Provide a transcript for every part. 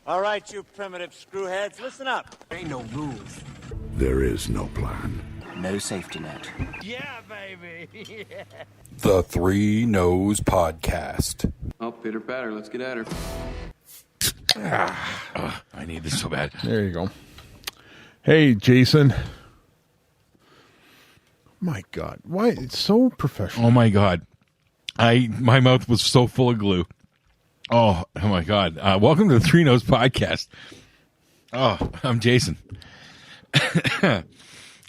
All right, you primitive screwheads, listen up. Ain't no rules. There is no plan. No safety net. Yeah, baby. The Three Nose Podcast. Oh, pitter patter, let's get at her. I need this so bad. There you go. Hey, Jason. My God, why it's so professional? Oh my God, my mouth was so full of glue. Oh my God! Welcome to the Three Nose Podcast. Oh, I'm Jason. Yeah.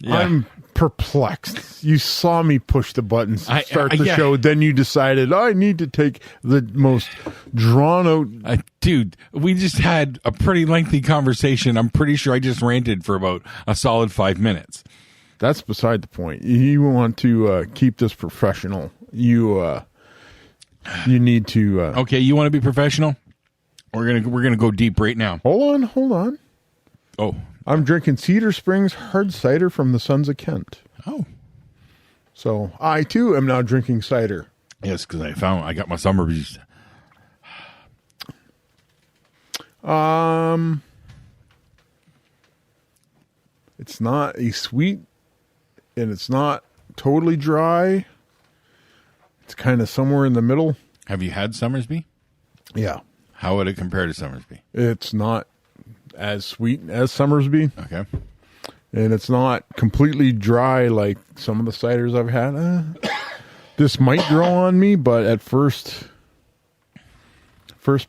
I'm perplexed. You saw me push the buttons, start the yeah. show, then you decided I need to take the most drawn out. Dude, we just had a pretty lengthy conversation. I'm pretty sure I just ranted for about a solid 5 minutes. That's beside the point. You want to keep this professional. You need to. Okay, you want to be professional? We're gonna go deep right now. Hold on. Oh, I'm drinking Cedar Springs hard cider from the Sons of Kent. oh, So I too am now drinking cider. yes, because I got my summer beast. It's not a sweet, and it's not totally dry. It's kind of somewhere in the middle. Have you had Summersby? Yeah. How would it compare to Summersby? It's not as sweet as Summersby, Okay. and it's not completely dry like some of the ciders I've had. This might grow on me, but at first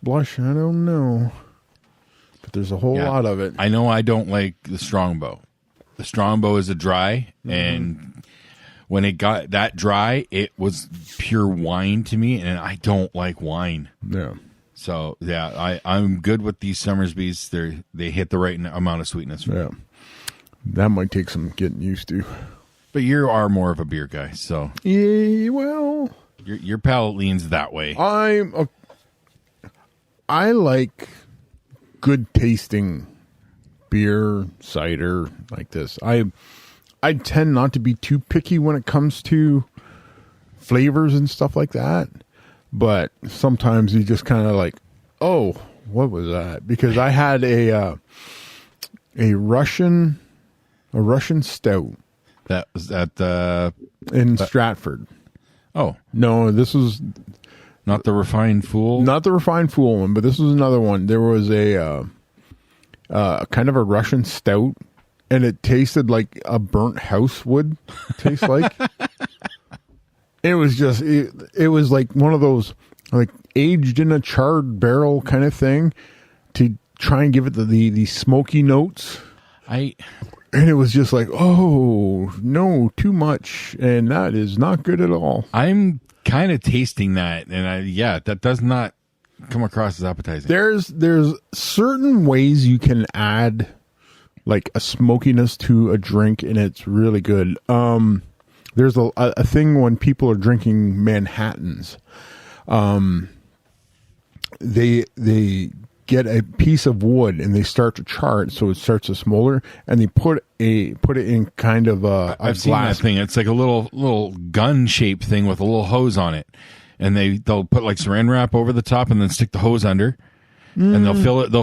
blush, I don't know. But there's a whole Yeah. lot of it. I know I don't like the Strongbow. The Strongbow is a dry, and when it got that dry, it was pure wine to me, and I don't like wine. Yeah. So yeah, I'm good with these Summersbys. They hit the right amount of sweetness. Yeah. That might take some getting used to. But you are more of a beer guy, so Yeah, well, your palate leans that way. I like good tasting beer, cider like this. I tend not to be too picky when it comes to flavors and stuff like that. But sometimes you just kind of like, oh, what was that? Because I had a Russian stout That was at in Stratford. oh, No, this was not the Refined Fool. not the Refined Fool one, but this was another one. There was a kind of a Russian stout, and it tasted like a burnt house would taste like. It was just it was like one of those like aged in a charred barrel kind of thing to try and give it the smoky notes. And it was just like, oh no, too much, and that is not good at all. I'm kind of tasting that, and that does not come across as appetizing. There's certain ways you can add like a smokiness to a drink, and it's really good. There's a thing when people are drinking Manhattans. They get a piece of wood and they start to char it, so it starts to smolder, and they put it in kind of a I've seen that thing. It's like a little gun shaped thing with a little hose on it, and they'll put like saran wrap over the top and then stick the hose under. And they'll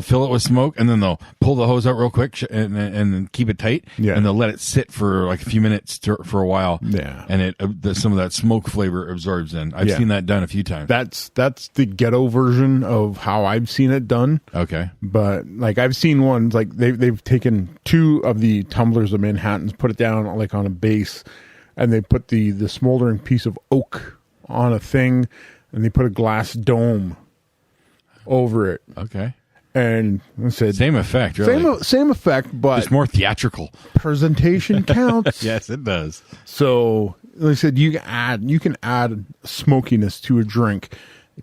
fill it with smoke, and then they'll pull the hose out real quick and then keep it tight. Yeah. And they'll let it sit for like a few minutes for a while. Yeah. And some of that smoke flavor absorbs in. I've seen that done a few times. That's the ghetto version of how I've seen it done. Okay. But like I've seen ones like they've taken 2 of the tumblers of Manhattans, put it down like on a base, and they put the smoldering piece of oak on a thing, and they put a glass dome over it. Okay. And I said Same effect, really. same effect, but It's more theatrical. presentation counts. Yes, it does. So like I said, you can add smokiness to a drink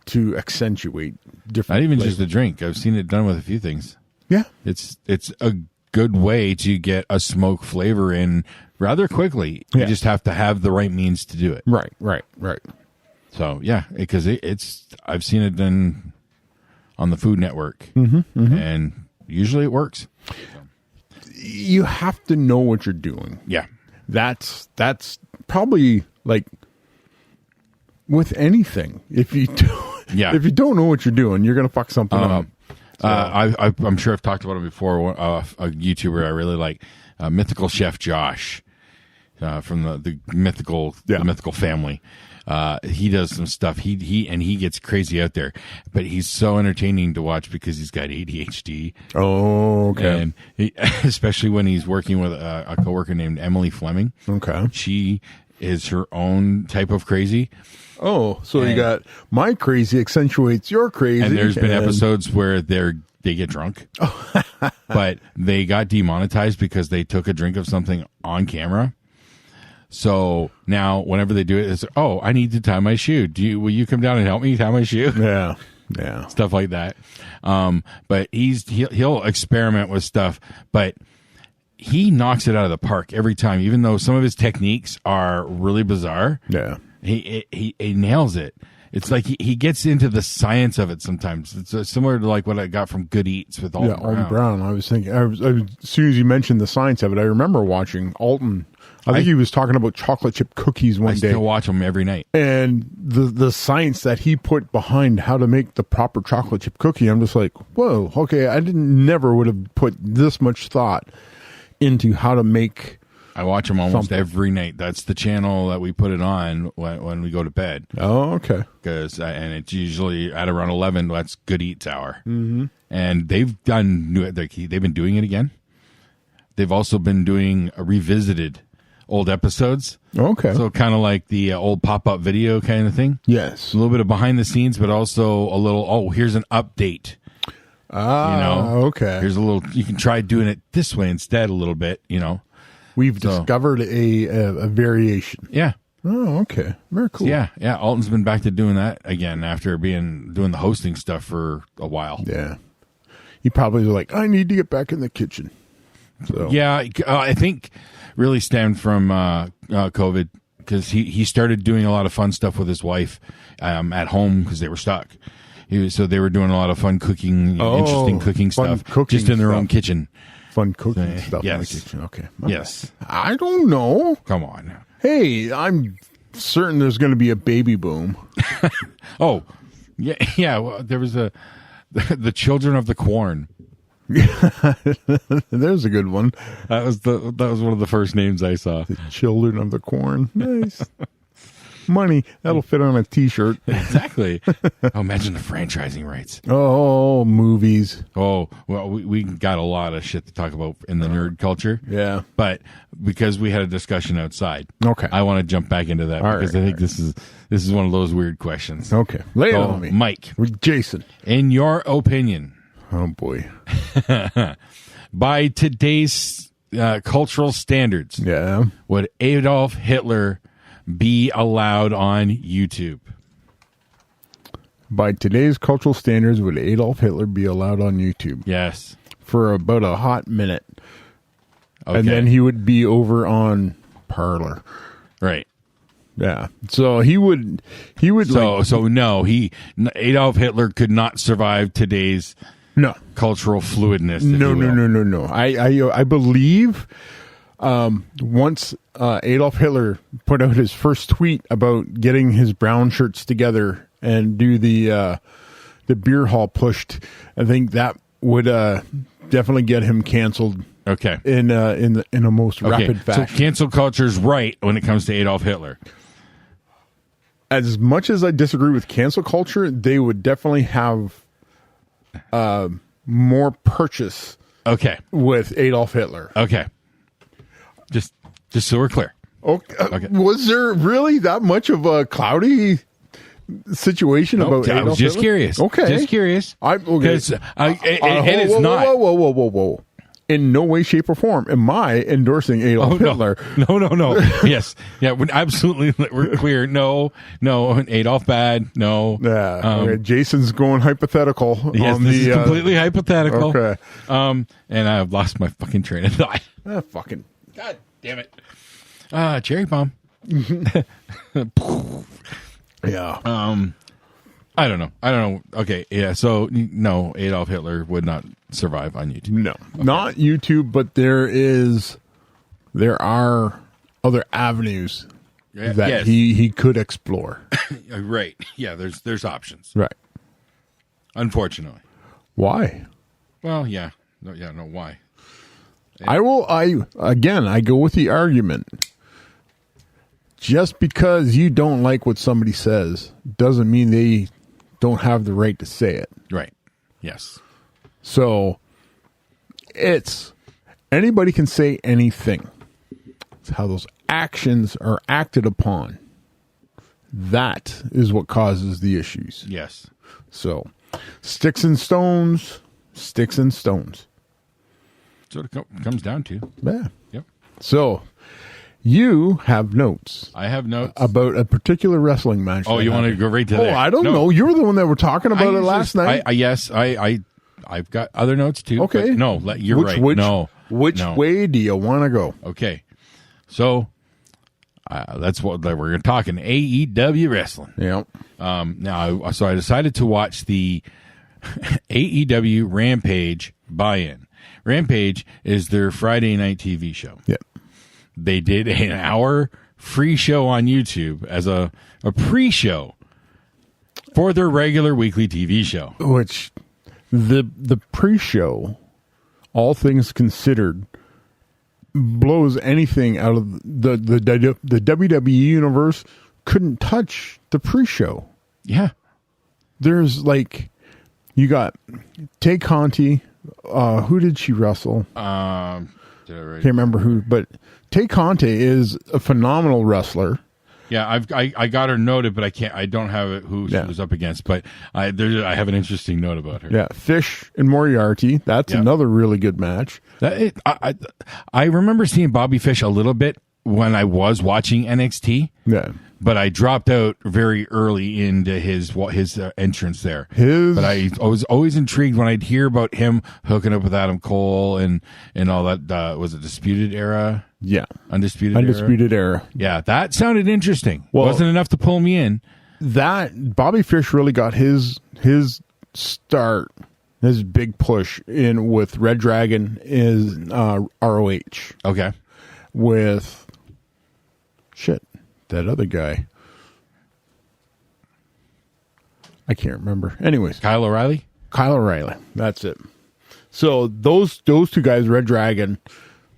to accentuate different. Not even flavors. just a drink. I've seen it done with a few things. Yeah. It's a good way to get a smoke flavor in rather quickly. You Yeah. just have to have the right means to do it. Right. So yeah, because it's I've seen it done on the Food Network, and usually it works. You have to know what you're doing. Yeah, That's probably like with anything. If you do, Yeah. If you don't know what you're doing, you're gonna fuck something up. I'm sure I've talked about him before. A YouTuber I really like, Mythical Chef Josh, from the mythical family. He does some stuff. He gets crazy out there, but he's so entertaining to watch because he's got ADHD. Oh, okay. And especially when he's working with a coworker named Emily Fleming. Okay. She is her own type of crazy. Oh, so you And- got my crazy accentuates your crazy. And there's been episodes where they get drunk, but they got demonetized because they took a drink of something on camera. So now, whenever they do it, it's I need to tie my shoe. Will you come down and help me tie my shoe? Yeah. Stuff like that. But he'll experiment with stuff, but he knocks it out of the park every time. Even though some of his techniques are really bizarre, Yeah. he nails it. It's like he gets into the science of it sometimes. It's similar to like what I got from Good Eats with Alton Alton Brown. I was thinking, as soon as you mentioned the science of it, I remember watching Alton. I think he was talking about chocolate chip cookies one I day. still watch them every night. And the science that he put behind how to make the proper chocolate chip cookie, I'm just like, whoa, okay, I never would have put this much thought into how to make. I watch them almost something. every night. That's the channel that we put it on when we go to bed. Oh, okay. And it's usually at around 11. That's Good Eats hour. Mm-hmm. And they've been doing it again. They've also been doing a revisited old episodes. Okay. So kind of like the old pop-up video kind of thing. Yes. A little bit of behind the scenes, but also a little, here's an update. Okay. Here's a little, you can try doing it this way instead a little bit, We've discovered a variation. Yeah. Oh, okay. Very cool. Yeah. Alton's been back to doing that again after doing the hosting stuff for a while. Yeah. He probably was like, I need to get back in the kitchen. So Yeah, I think really stemmed from COVID because he started doing a lot of fun stuff with his wife at home because they were stuck. So they were doing a lot of fun cooking, interesting cooking fun stuff, cooking just in their stuff. own kitchen. Fun cooking stuff in the yes. kitchen. Okay. Yes. I don't know. Come on. Hey, I'm certain there's going to be a baby boom. Oh, yeah. Well, there was the Children of the Corn. There's a good one. That was one of the first names I saw. Children of the Corn. Nice. Money. That'll fit on a T-shirt. Exactly. Imagine the franchising rights. Oh, movies. Oh, well, we got a lot of shit to talk about in the nerd culture. Yeah. But because we had a discussion outside, Okay. I want to jump back into that All because right, I think this is one of those weird questions. Okay. Lay it So, on me. Mike, With Jason. in your opinion, Oh, boy. by today's cultural standards, Yeah. would Adolf Hitler be allowed on YouTube? By today's cultural standards, would Adolf Hitler be allowed on YouTube? Yes. For about a hot minute. Okay. And then he would be over on Parler. right. Yeah. So he would So no, Adolf Hitler could not survive today's no. cultural fluidness. if No, you will. no. I believe once Adolf Hitler put out his first tweet about getting his brown shirts together and do the beer hall pushed, I think that would definitely get him canceled. Okay. In a most rapid fashion. So cancel culture's right when it comes to Adolf Hitler. As much as I disagree with cancel culture, they would definitely have more purchase Okay. with Adolf Hitler. Okay. Just so we're clear. Okay. Was there really that much of a cloudy situation about I Adolf was just Hitler? curious. Okay. Just curious. Because and it's not. Whoa. In no way, shape, or form am I endorsing Adolf Hitler. No. Yes. Yeah, absolutely. We're clear. No. Adolf bad. No. Yeah. Okay. Jason's going hypothetical. Yes, on this the, is completely hypothetical. Okay. And I've lost my fucking train of thought. Fucking. God damn it. Cherry bomb. Yeah. I don't know. Okay, yeah. So no, Adolf Hitler would not survive on YouTube. No, not YouTube, but there are other avenues that Yes. he could explore. Right. Yeah, there's options. Right. Unfortunately. Why? Well, yeah. No, why? I go with the argument. Just because you don't like what somebody says doesn't mean they don't have the right to say it. Right. Yes. So it's anybody can say anything. It's how those actions are acted upon. That is what causes the issues. Yes. So sticks and stones, sticks and stones. That's what it comes down to. Yeah. Yep. So you have notes I have notes. about a particular wrestling match. Oh, that you want to happened. go right to Oh, there? I don't No. know. You're the one that were talking about it usually- last night. Yes, I've got other notes too. Okay. but no, you're right. Which No. way do you want to go? Okay. So that's what we're talking AEW wrestling. Yeah. Now, so I decided to watch the AEW Rampage buy-in. Rampage is their Friday night TV show. Yeah. They did an hour free show on YouTube as a pre-show for their regular weekly TV show. Which the pre-show, all things considered, blows anything out of the WWE universe. Couldn't touch the pre-show. Yeah. There's like, you got Tay Conti. Who did she wrestle? Did I write? Can't remember who, but Tay Conti is a phenomenal wrestler. Yeah, I got her noted, but I don't have it who Yeah. she was up against. But I have an interesting note about her. Yeah, Fish and Moriarty. That's Yeah. another really good match. I remember seeing Bobby Fish a little bit when I was watching NXT, Yeah. but I dropped out very early into his entrance there. But I was always intrigued when I'd hear about him hooking up with Adam Cole and all that. Was it Disputed Era? Yeah. Undisputed Era. Yeah, that sounded interesting. Well- Wasn't enough to pull me in. That Bobby Fish really got his start, his big push in with Red Dragon is ROH Okay. with that other guy. I can't remember. Anyways, Kyle O'Reilly? Kyle O'Reilly. That's it. So those two guys, Red Dragon,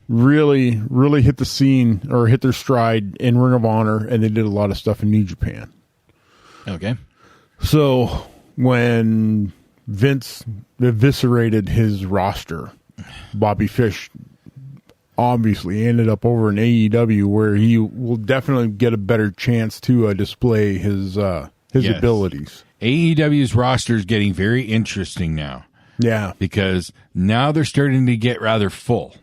really hit the scene or hit their stride in Ring of Honor, and they did a lot of stuff in New Japan. Okay. So when Vince eviscerated his roster, Bobby Fish obviously ended up over in AEW, where he will definitely get a better chance to display his Yes. abilities. AEW's roster is getting very interesting now Yeah. because now they're starting to get rather full.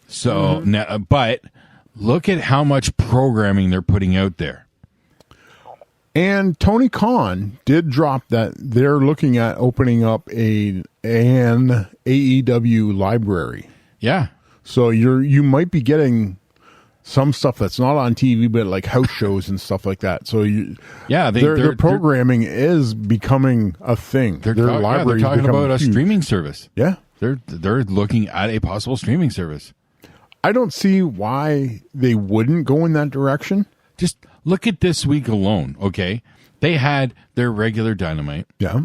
So, now, but look at how much programming they're putting out there. And Tony Khan did drop that they're looking at opening up an AEW library. Yeah. So you might be getting some stuff that's not on TV, but like house shows and stuff like that. So Yeah. their programming is becoming a thing. They're Their they're library is talking becoming about a huge. streaming service. Yeah. They're looking at a possible streaming service. I don't see why they wouldn't go in that direction. Just look at this week alone, okay? They had their regular Dynamite. Yeah.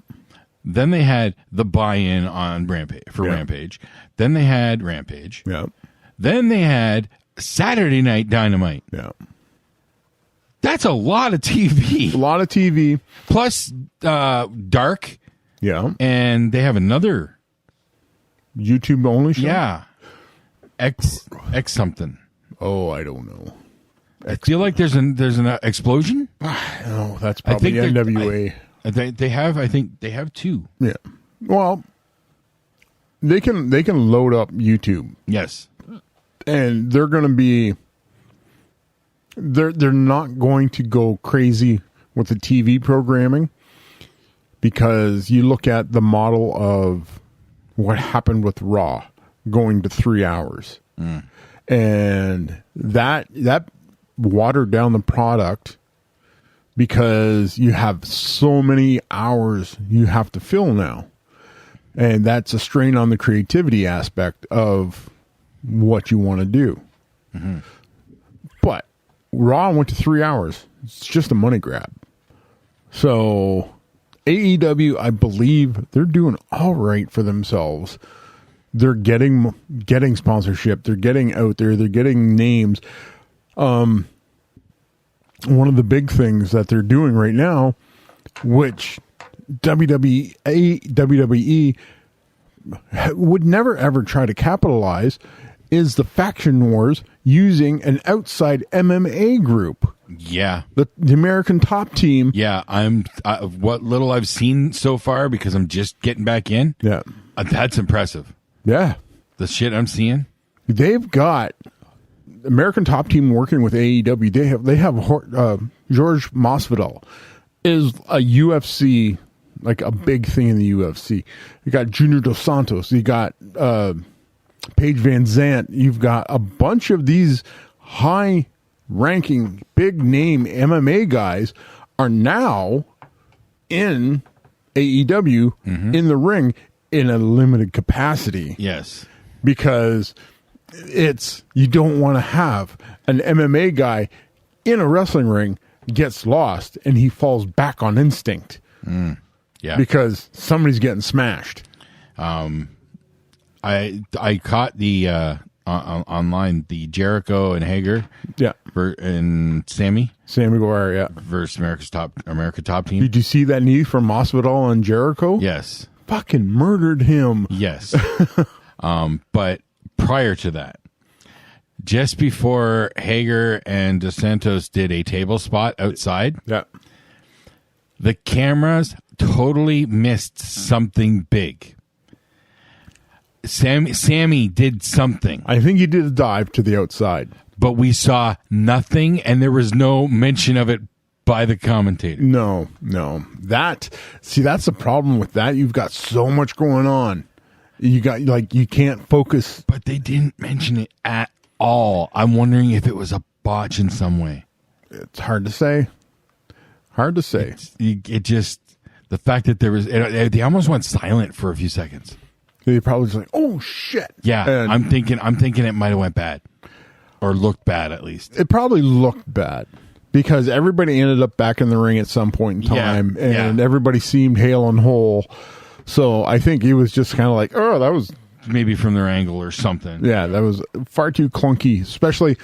Then they had the buy-in on Rampage Yeah. Rampage. Then they had Rampage. Yeah. Then they had Saturday Night Dynamite. Yeah. That's a lot of TV. A lot of TV. Plus Dark, Yeah. and they have another. YouTube only show. Yeah. X something. Oh, I don't know. I feel like there's an explosion. Oh, that's I probably think they're- NWA. I think they have two. Yeah. Well, they can load up YouTube, Yes. and they're going to be they're not going to go crazy with the TV programming, because you look at the model of what happened with Raw going to 3 hours, and that watered down the product, because you have so many hours you have to fill now. And that's a strain on the creativity aspect of what you want to do. But Raw went to 3 hours. It's just a money grab. So AEW, I believe they're doing all right for themselves. They're getting sponsorship. They're getting out there. They're getting names. One of the big things that they're doing right now, which WWE would never ever try to capitalize, is the faction wars using an outside MMA group. Yeah. The American Top Team. Yeah, what little I've seen so far, because I'm just getting back in. Yeah. That's impressive. Yeah. The shit I'm seeing. They've got American Top Team working with AEW. They have George Masvidal is a UFC, like a big thing in the UFC. You got Junior Dos Santos. You got Paige Van Zandt. You've got a bunch of these high-ranking, big-name MMA guys are now in AEW in the ring in a limited capacity. Yes. Because you don't want to have an MMA guy in a wrestling ring gets lost and he falls back on instinct. Yeah. Because somebody's getting smashed. I caught the online the Jericho and Hager and Sammy Guevara, versus America Top Team. Did you see that knee from Masvidal and Jericho? Yes. Fucking murdered him. Yes. But prior to that, just before Hager and Dos Santos did a table spot outside, the cameras totally missed something big. Sammy did something. I think he did a dive to the outside. But we saw nothing, and there was no mention of it by the commentator. No. That's the problem with that. You've got so much going on. You got, you can't focus. But they didn't mention it at all. I'm wondering if it was a botch in some way. It's hard to say. It just, the fact that there was, they almost went silent for a few seconds. They probably just like, oh shit. Yeah, and I'm thinking it might have went bad, or looked bad at least. It probably looked bad because everybody ended up back in the ring at some point in time, and everybody seemed hale and whole. So I think he was just kind of like, oh, that was maybe from their angle or something. Yeah, that was far too clunky. Especially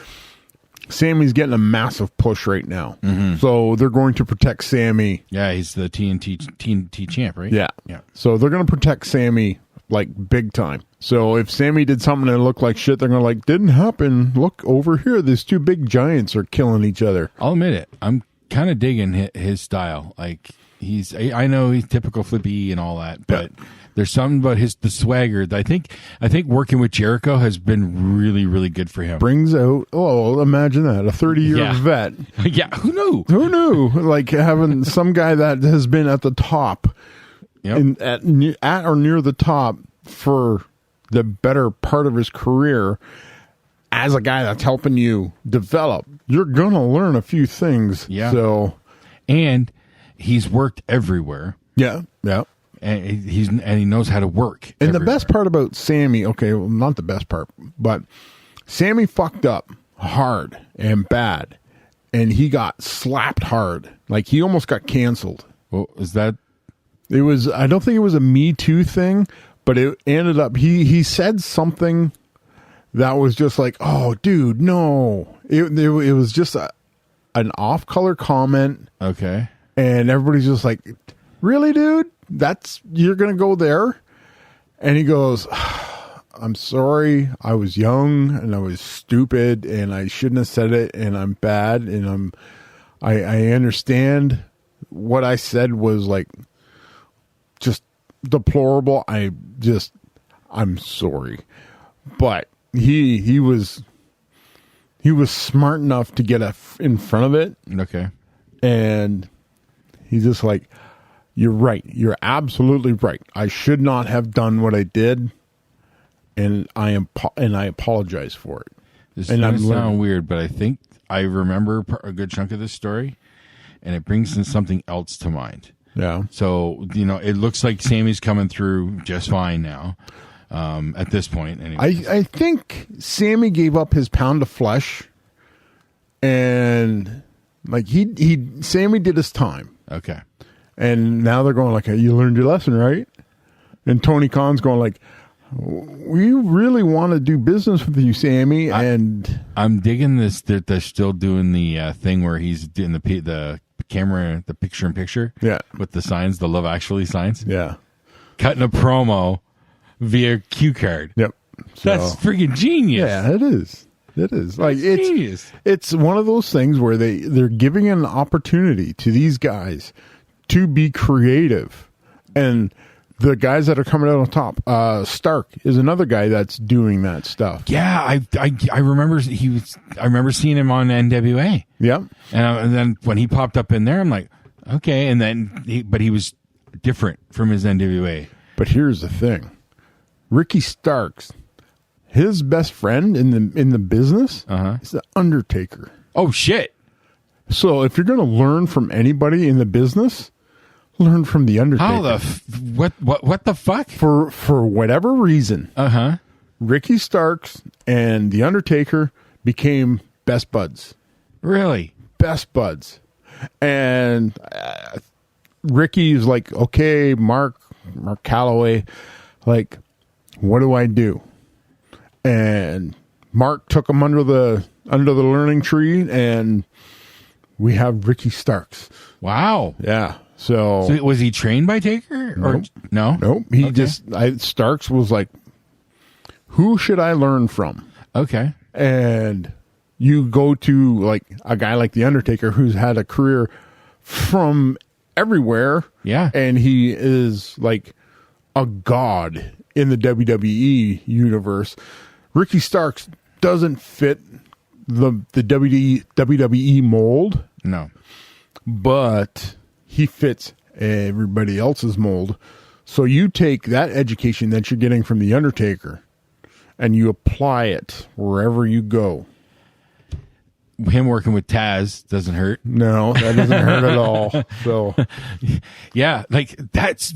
Sammy's getting a massive push right now, so they're going to protect Sammy. Yeah, he's the TNT champ, right? Yeah. So they're going to protect Sammy like big time. So if Sammy did something that looked like shit, they're going to like, didn't happen. Look over here. These two big giants are killing each other. I'll admit it. I'm kind of digging his style. Like I know he's typical flippy and all that, but there's something about the swagger. I think working with Jericho has been really, really good for him. Brings out, imagine that, a 30-year vet. Yeah, who knew? Who knew? Like having some guy that has been at the top. Yep. At or near the top for the better part of his career as a guy that's helping you develop, you're going to learn a few things. Yeah. So, and he's worked everywhere. Yeah. And he knows how to work. And everywhere. The best part about Sammy, not the best part, but Sammy fucked up hard and bad, and he got slapped hard. Like he almost got canceled. Well, is that? It was, I don't think it was a Me Too thing, but it ended up, he said something that was just like, oh, dude, no. It was just an off-color comment. Okay. And everybody's just like, really, dude? You're going to go there? And he goes, I'm sorry. I was young and I was stupid and I shouldn't have said it and I'm bad and I understand what I said was like, just deplorable. I'm sorry, but he was smart enough to get in front of it. Okay, and he's just like, you're right. You're absolutely right. I should not have done what I did, and I apologize for it. This is going to sound weird, but I think I remember a good chunk of this story, and it brings in something else to mind. Yeah. So, it looks like Sammy's coming through just fine now, at this point. Anyway. I think Sammy gave up his pound of flesh And like Sammy did his time. Okay. And now they're going like, you learned your lesson, right? And Tony Khan's going like, we really want to do business with you, Sammy. And I'm digging this that they're still doing the thing where he's doing the camera, the picture in picture. Yeah. With the signs, the Love Actually signs. yeah. Cutting a promo via cue card. Yep. So, That's freaking genius. yeah, it is. It is. Like Genius. it's one of those things where they're giving an opportunity to these guys to be creative. And the guys that are coming out on top, Stark is another guy that's doing that stuff. Yeah, I remember I remember seeing him on NWA. Yep. And then when he popped up in there, I'm like, okay. And then he was different from his NWA. But here's the thing. Ricky Starks, his best friend in the business is the Undertaker. Oh shit. So if you're going to learn from anybody in the business, learn from the Undertaker. How the what the fuck? For whatever reason, Ricky Starks and the Undertaker became best buds. Really? Best buds. And Ricky's like, okay, Mark Calloway, like, what do I do? And Mark took him under the learning tree, and we have Ricky Starks. Wow. Yeah. So was he trained by Taker? Or no? Nope. He Starks was like, who should I learn from? Okay. And you go to like a guy like The Undertaker who's had a career from everywhere. Yeah. And he is like a god in the WWE universe. Ricky Starks doesn't fit the WWE mold. No. But he fits everybody else's mold. So you take that education that you're getting from The Undertaker and you apply it wherever you go. Him working with Taz doesn't hurt. No, that doesn't hurt at all. So yeah, like that's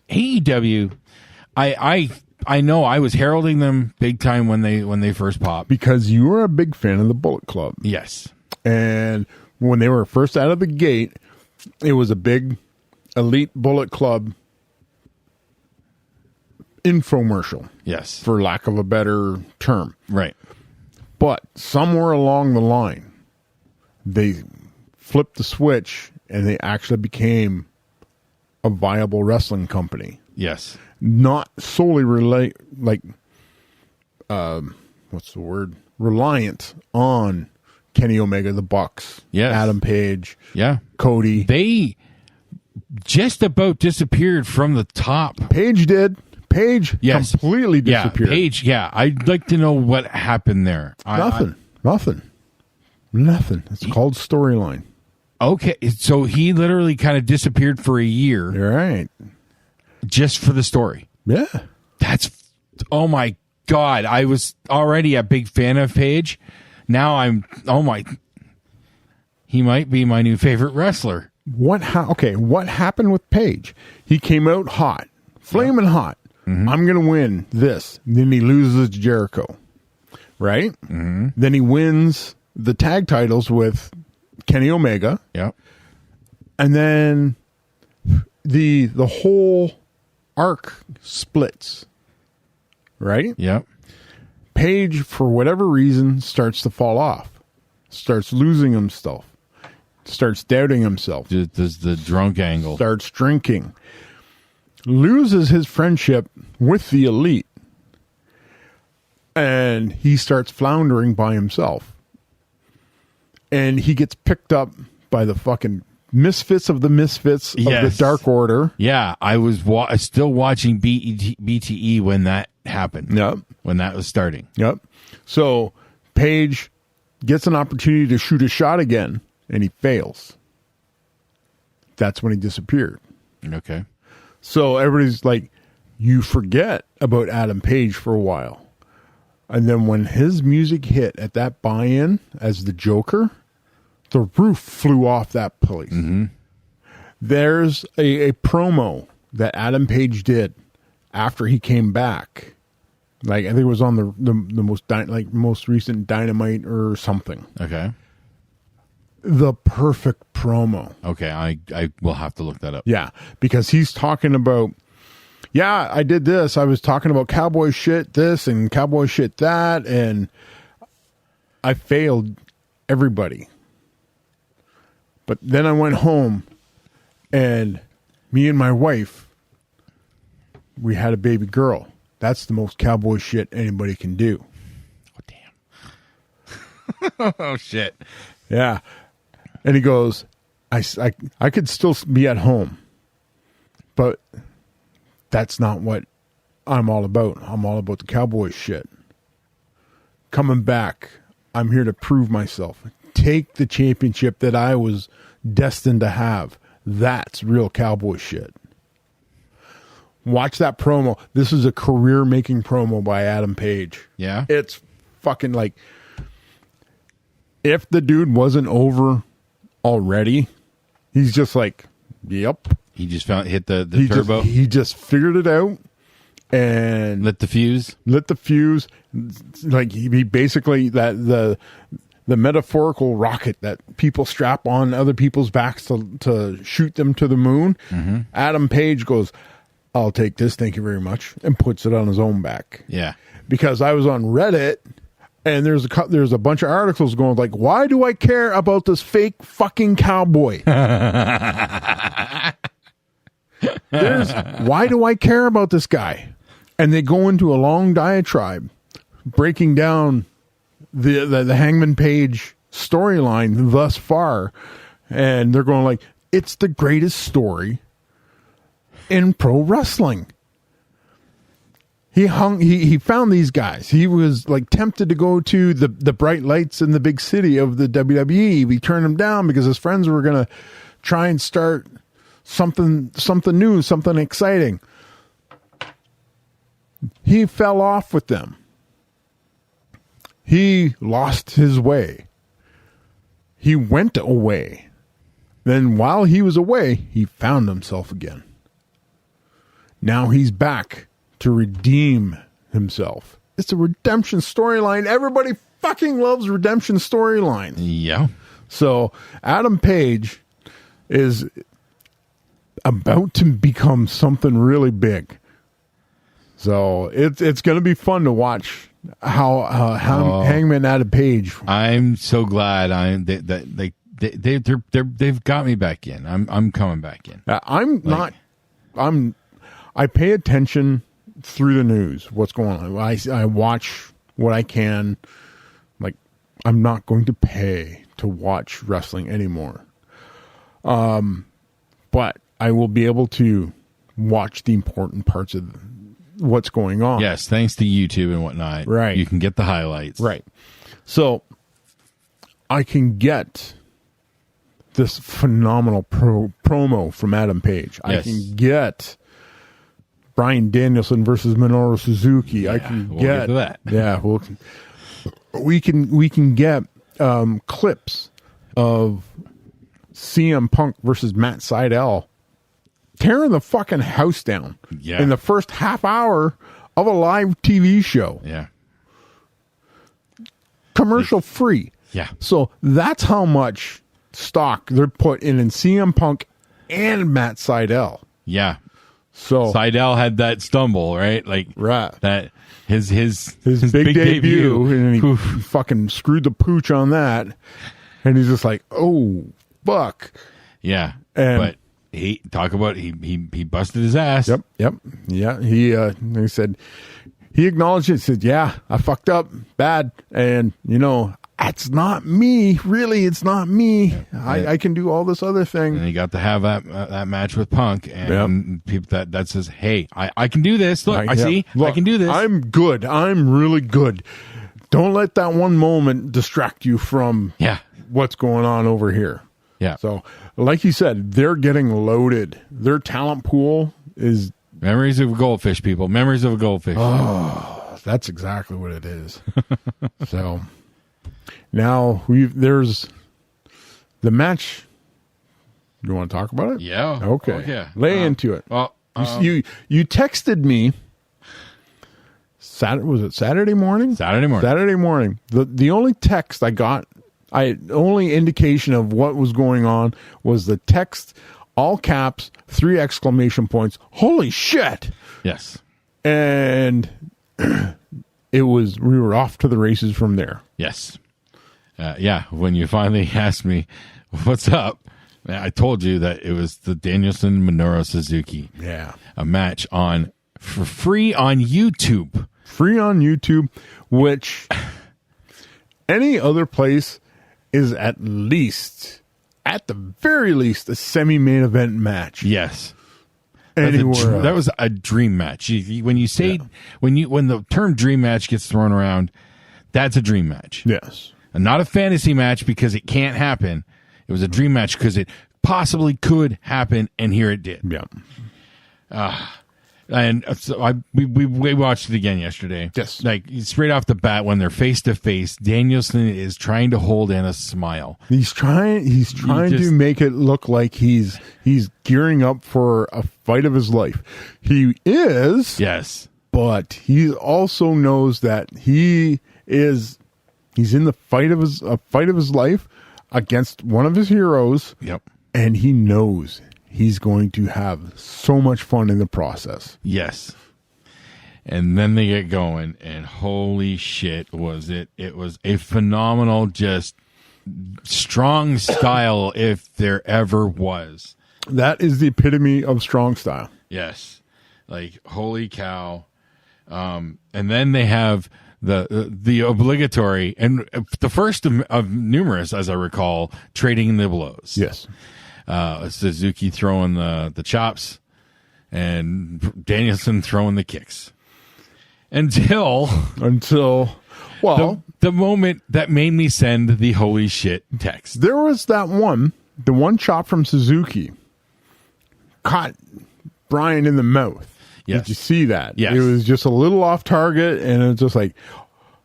AEW. I know I was heralding them big time when they first popped. because you were a big fan of the Bullet Club. Yes. And when they were first out of the gate, it was a big elite Bullet Club infomercial, Yes. for lack of a better term. Right. But somewhere along the line, they flipped the switch and they actually became a viable wrestling company. Yes. Not solely reliant on Kenny Omega, the Bucks, Yes. Adam Page, Yeah. Cody. They just about disappeared from the top. Page did. Page Yes. completely disappeared. Yeah, Page. Yeah, I'd like to know what happened there. Nothing. It's called storyline. Okay, so he literally kind of disappeared for a year You're right. just for the story. Yeah. That's, oh my God. I was already a big fan of Page. Now he might be my new favorite wrestler. What happened with Page? He came out hot, flaming hot. Mm-hmm. I'm going to win this. Then he loses to Jericho, right? Mm-hmm. Then he wins the tag titles with Kenny Omega, Yep. and then the whole arc splits, right? Yep. Page, for whatever reason, starts to fall off, starts losing himself, starts doubting himself, Does the drunk angle. starts drinking, loses his friendship with the Elite, and he starts floundering by himself. And he gets picked up by the fucking misfits of the misfits of the Yes. Dark Order. Yeah, I was still watching BTE when that happened. Yep. When that was starting. Yep. So Page gets an opportunity to shoot a shot again, and he fails. That's when he disappeared. Okay. So everybody's like, you forget about Adam Page for a while. And then when his music hit at that buy-in as the Joker, the roof flew off that place. Mm-hmm. There's a promo that Adam Page did after he came back Like I think it was on the most recent Dynamite or something. Okay. The perfect promo. Okay. I will have to look that up. Yeah, because he's talking about, yeah, I did this. I was talking about cowboy shit this and cowboy shit that, and I failed everybody. But then I went home, and me and my wife, we had a baby girl. That's the most cowboy shit anybody can do. Oh, damn. Oh, shit. Yeah. And he goes, I could still be at home, but that's not what I'm all about. I'm all about the cowboy shit. Coming back, I'm here to prove myself. Take the championship that I was destined to have. That's real cowboy shit. Watch that promo. This is a career-making promo by Adam Page. Yeah? It's fucking like, if the dude wasn't over already, he's just like, yep. He just hit the He turbo. He just figured it out and Lit the fuse. Like he basically the metaphorical rocket that people strap on other people's backs to shoot them to the moon. Mm-hmm. Adam Page goes, I'll take this, thank you very much, and puts it on his own back. Yeah. Because I was on Reddit, and there's a bunch of articles going like, why do I care about this fake fucking cowboy? Why do I care about this guy? And they go into a long diatribe breaking down the Hangman Page storyline thus far, and they're going like, it's the greatest story in pro wrestling. He found these guys. He was like tempted to go to the bright lights in the big city of the WWE. We turned him down because his friends were going to try and start something new, something exciting. He fell off with them. He lost his way. He went away. Then while he was away, he found himself again. Now he's back to redeem himself. It's a redemption storyline. Everybody fucking loves redemption storylines. Yeah. So Adam Page is about to become something really big. So it's going to be fun to watch how Hangman Adam Page. I'm so glad they've got me back in. I'm coming back in. I pay attention through the news, what's going on. I watch what I can. Like, I'm not going to pay to watch wrestling anymore. But I will be able to watch the important parts of what's going on. Yes, thanks to YouTube and whatnot. Right. You can get the highlights. Right. So I can get this phenomenal promo from Adam Page. Yes. I can get Bryan Danielson versus Minoru Suzuki. Yeah, I can we'll get to that. Yeah, we can get clips of CM Punk versus Matt Sydal tearing the fucking house down in the first half hour of a live TV show. Yeah. Commercial free. Yeah. So that's how much stock they're put in CM Punk and Matt Sydal. Yeah. So Sydal had that stumble, right? Like that his big debut, and he fucking screwed the pooch on that, and he's just like, oh fuck. Yeah. And but he busted his ass. Yep. Yeah. He said he acknowledged it. He said, yeah, I fucked up bad, and it's not me. Really, it's not me. I can do all this other thing. And he got to have that match with Punk, and people that says, "Hey, I can do this. Look, I can do this. I'm good. I'm really good." Don't let that one moment distract you from what's going on over here. Yeah. So, like you said, they're getting loaded. Their talent pool is memories of a goldfish. People, memories of a goldfish. Oh, that's exactly what it is. So. Now there's the match. You want to talk about it? Yeah. Okay. Oh, yeah. Lay into it. Well, you texted me Was it Saturday morning? Saturday morning. Saturday morning. The only text I got, only indication of what was going on was the text, all caps, 3 exclamation points. Holy shit! Yes. And we were off to the races from there. Yes. Yeah. When you finally asked me, what's up? I told you that it was the Danielson Minoru Suzuki. Yeah. A match for free on YouTube. Free on YouTube, which any other place is at the very least, a semi-main event match. Yes. Anywhere That was a dream match. When you say, when the term dream match gets thrown around, that's a dream match. Yes. And not a fantasy match because it can't happen. It was a dream match because it possibly could happen, and here it did. Yeah. And so we watched it again yesterday. Yes. Like, straight off the bat, when they're face to face, Danielson is trying to hold in a smile. He's trying to make it look like he's gearing up for a fight of his life. He is. Yes. But he also knows that he's in the fight of his life against one of his heroes. Yep. And he knows he's going to have so much fun in the process. Yes. And then they get going, and holy shit, was it. It was a phenomenal, just strong style if there ever was. That is the epitome of strong style. Yes. Like, holy cow. And then they have the obligatory, and the first of numerous, as I recall, trading the blows. Yes. Suzuki throwing the chops and Danielson throwing the kicks until well, the moment that made me send the holy shit text. There was the one chop from Suzuki caught Brian in the mouth. Yes. Did you see that? Yes. It was just a little off target, and it's just like,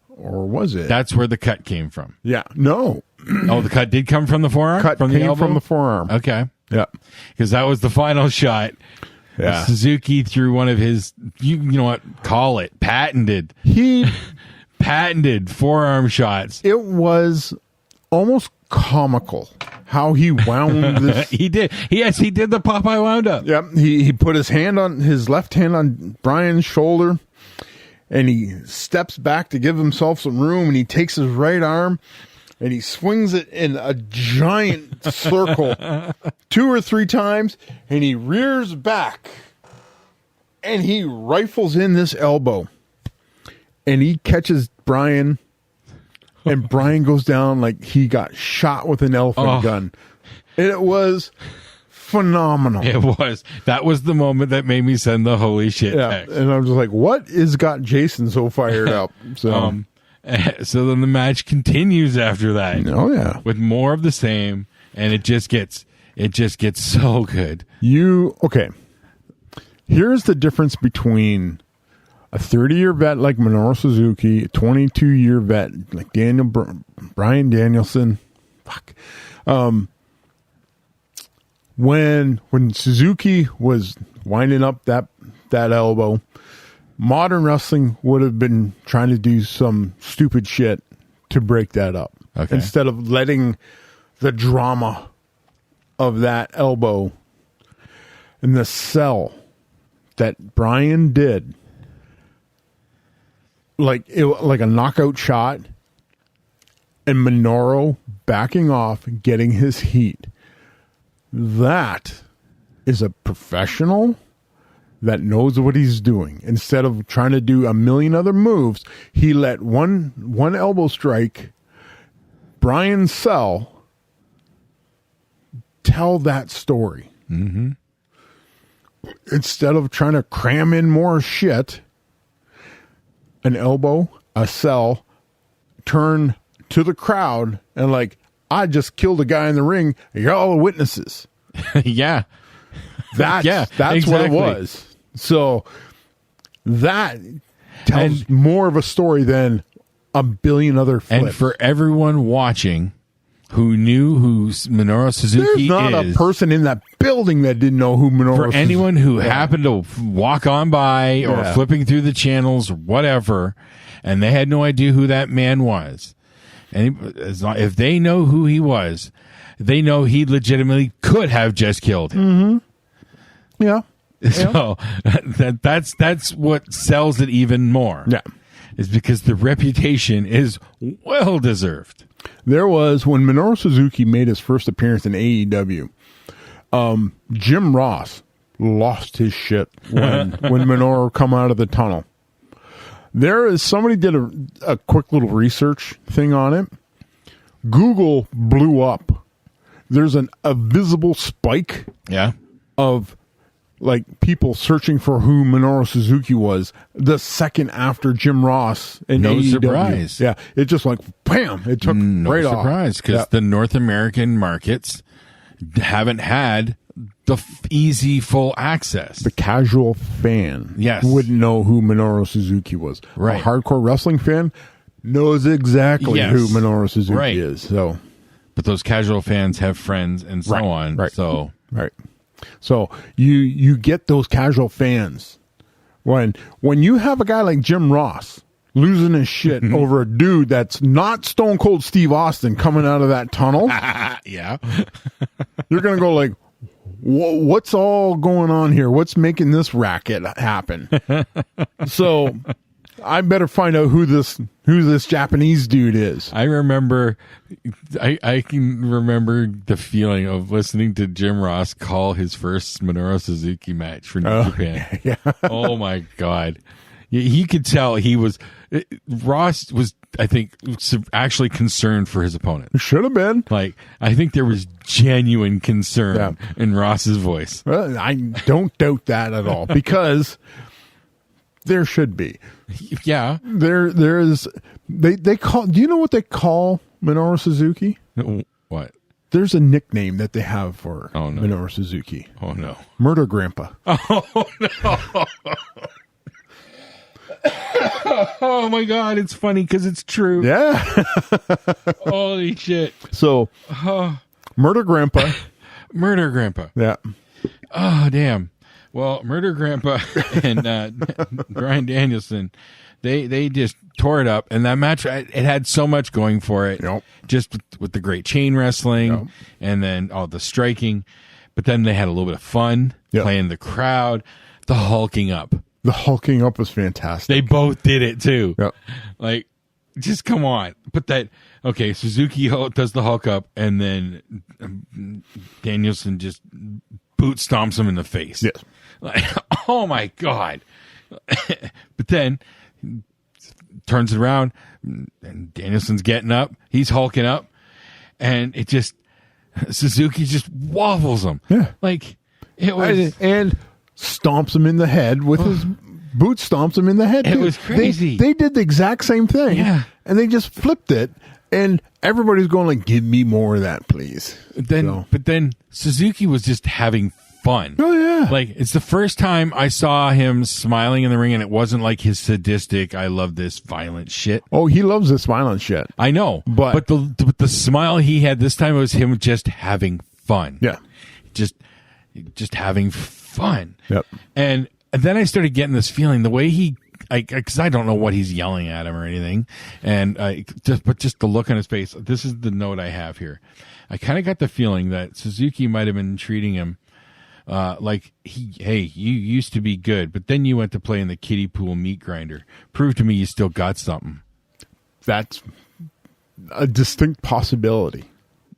or was it? That's where the cut came from. Yeah. No. Oh, the cut did come from the forearm? Cut from came the elbow? from the forearm. Okay. Yeah. Because that was the final shot. Yeah. Suzuki threw one of his, you know what, call it, patented forearm shots. It was almost comical how he wound this. He did. Yes, he did the Popeye wound up. Yep. He put his left hand on Brian's shoulder, and he steps back to give himself some room, and he takes his right arm and he swings it in a giant circle 2 or 3 times, and he rears back and he rifles in this elbow, and he catches Brian, and Brian goes down like he got shot with an elephant gun. It was phenomenal. It was. That was the moment that made me send the holy shit text. And I'm just like, what is got Jason so fired up? So, so then the match continues after that. Oh yeah, with more of the same, and it just gets so good. Okay. Here's the difference between a 30-year vet like Minoru Suzuki, a 22-year vet like Brian Danielson. Fuck. When Suzuki was winding up that elbow, modern wrestling would have been trying to do some stupid shit to break that up. Okay. Instead of letting the drama of that elbow and the sell that Brian did, like a knockout shot, and Minoru backing off, getting his heat. That is a professional that knows what he's doing. Instead of trying to do a million other moves, he let one elbow strike, Brian Sell, tell that story. Mm-hmm. Instead of trying to cram in more shit, an elbow, a sell, turn to the crowd and like, I just killed a guy in the ring. You're all witnesses. Yeah. That's exactly what it was. So that tells more of a story than a billion other flips. And for everyone watching, who knew who Minoru Suzuki There's not is. a person in that building that didn't know who Minoru For anyone who Yeah. happened to walk on by or Yeah. flipping through the channels or whatever, and they had no idea who that man was. And if they know who he was, they know he legitimately could have just killed him. Yeah. So that's what sells it even more. Yeah. Is because the reputation is well deserved. There was, when Minoru Suzuki made his first appearance in AEW, Jim Ross lost his shit when Minoru come out of the tunnel. Somebody did a quick little research thing on it. Google blew up. There's a visible spike Yeah. of like people searching for who Minoru Suzuki was the second after Jim Ross in No AEW. surprise. Yeah, it just like bam, it took No right off. surprise, because Yeah. the North American markets haven't had the easy full access. The casual fan Yes. wouldn't know who Minoru Suzuki was. Right. A hardcore wrestling fan knows exactly Yes. who Minoru Suzuki Right. is. So But those casual fans have friends and so Right, on. right. So right. So you get those casual fans when you have a guy like Jim Ross losing his shit over a dude that's not Stone Cold Steve Austin coming out of that tunnel, yeah. you're gonna go like, what's all going on here? What's making this racket happen? So I better find out who this Japanese dude is. I remember, I can remember the feeling of listening to Jim Ross call his first Minoru Suzuki match for New Japan. Yeah. Oh my God. He could tell Ross was, I think, actually concerned for his opponent. Should have been. Like, I think there was genuine concern Yeah. in Ross's voice. Well, I don't doubt that at all because there should be. Yeah. There is. They call. Do you know what they call Minoru Suzuki? What? There's a nickname that they have for Oh, no. Minoru Suzuki. Oh, no. Murder Grandpa. Oh my God. It's funny because it's true. Yeah. Holy shit. So, Murder Grandpa. Murder Grandpa. Yeah. Oh, damn. Well, Murder Grandpa and Bryan Danielson, they just tore it up. And that match, it had so much going for it. Yep. Just with the great chain wrestling Yep. and then all the striking. But then they had a little bit of fun Yep. playing the crowd, the hulking up. The hulking up was fantastic. They both did it too. Yep. Like, just come on. Put that. Okay, Suzuki does the Hulk up, and then Danielson just boot stomps him in the face. Yes. Like, oh my God. But then turns it around, and Danielson's getting up. He's hulking up, and it just, Suzuki just waffles him. Yeah. Like, it was. And stomps him in the head with his boot. Stomps him in the head. It too. was crazy. They did the exact same thing. Yeah. And they just flipped it, and everybody's going like, "Give me more of that, please." But then Suzuki was just having fun. Oh yeah. Like, it's the first time I saw him smiling in the ring, and it wasn't like his sadistic, I love this violent shit. Oh, he loves this violent shit. I know. But- the smile he had this time, it was him just having fun. Yeah. Just having fun. Yep. And then I started getting this feeling, the way he, because I don't know what he's yelling at him or anything, and just the look on his face. This is the note I have here. I kind of got the feeling that Suzuki might have been treating him like, hey, you used to be good, but then you went to play in the kiddie pool meat grinder. Prove to me you still got something. That's a distinct possibility.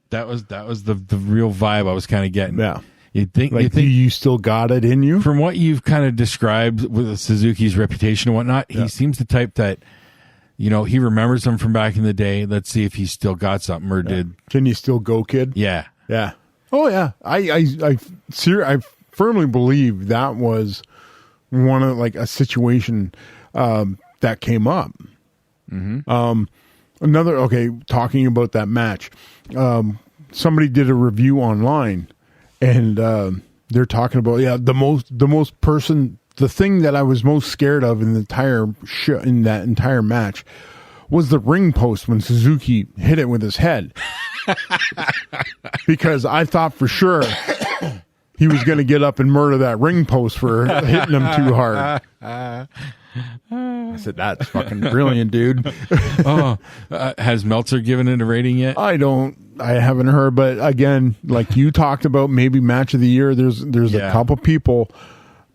That was the real vibe I was kind of getting. Yeah. You think Like, you still got it in you? from what you've kind of described with Suzuki's reputation and whatnot, he seems the type that, he remembers him from back in the day. Let's see if he's still got something or did. Can you still go, kid? Yeah. Yeah. Oh yeah. I firmly believe that was one of like a situation that came up. Mm-hmm. Talking about that match, somebody did a review online, and they're talking about the thing that I was most scared of in the entire in that entire match was the ring post when Suzuki hit it with his head. Because I thought for sure he was going to get up and murder that ring post for hitting him too hard. I said, that's fucking brilliant, dude. Has Meltzer given it a rating yet? I haven't heard, but again, like you talked about, maybe match of the year. There's Yeah. a couple people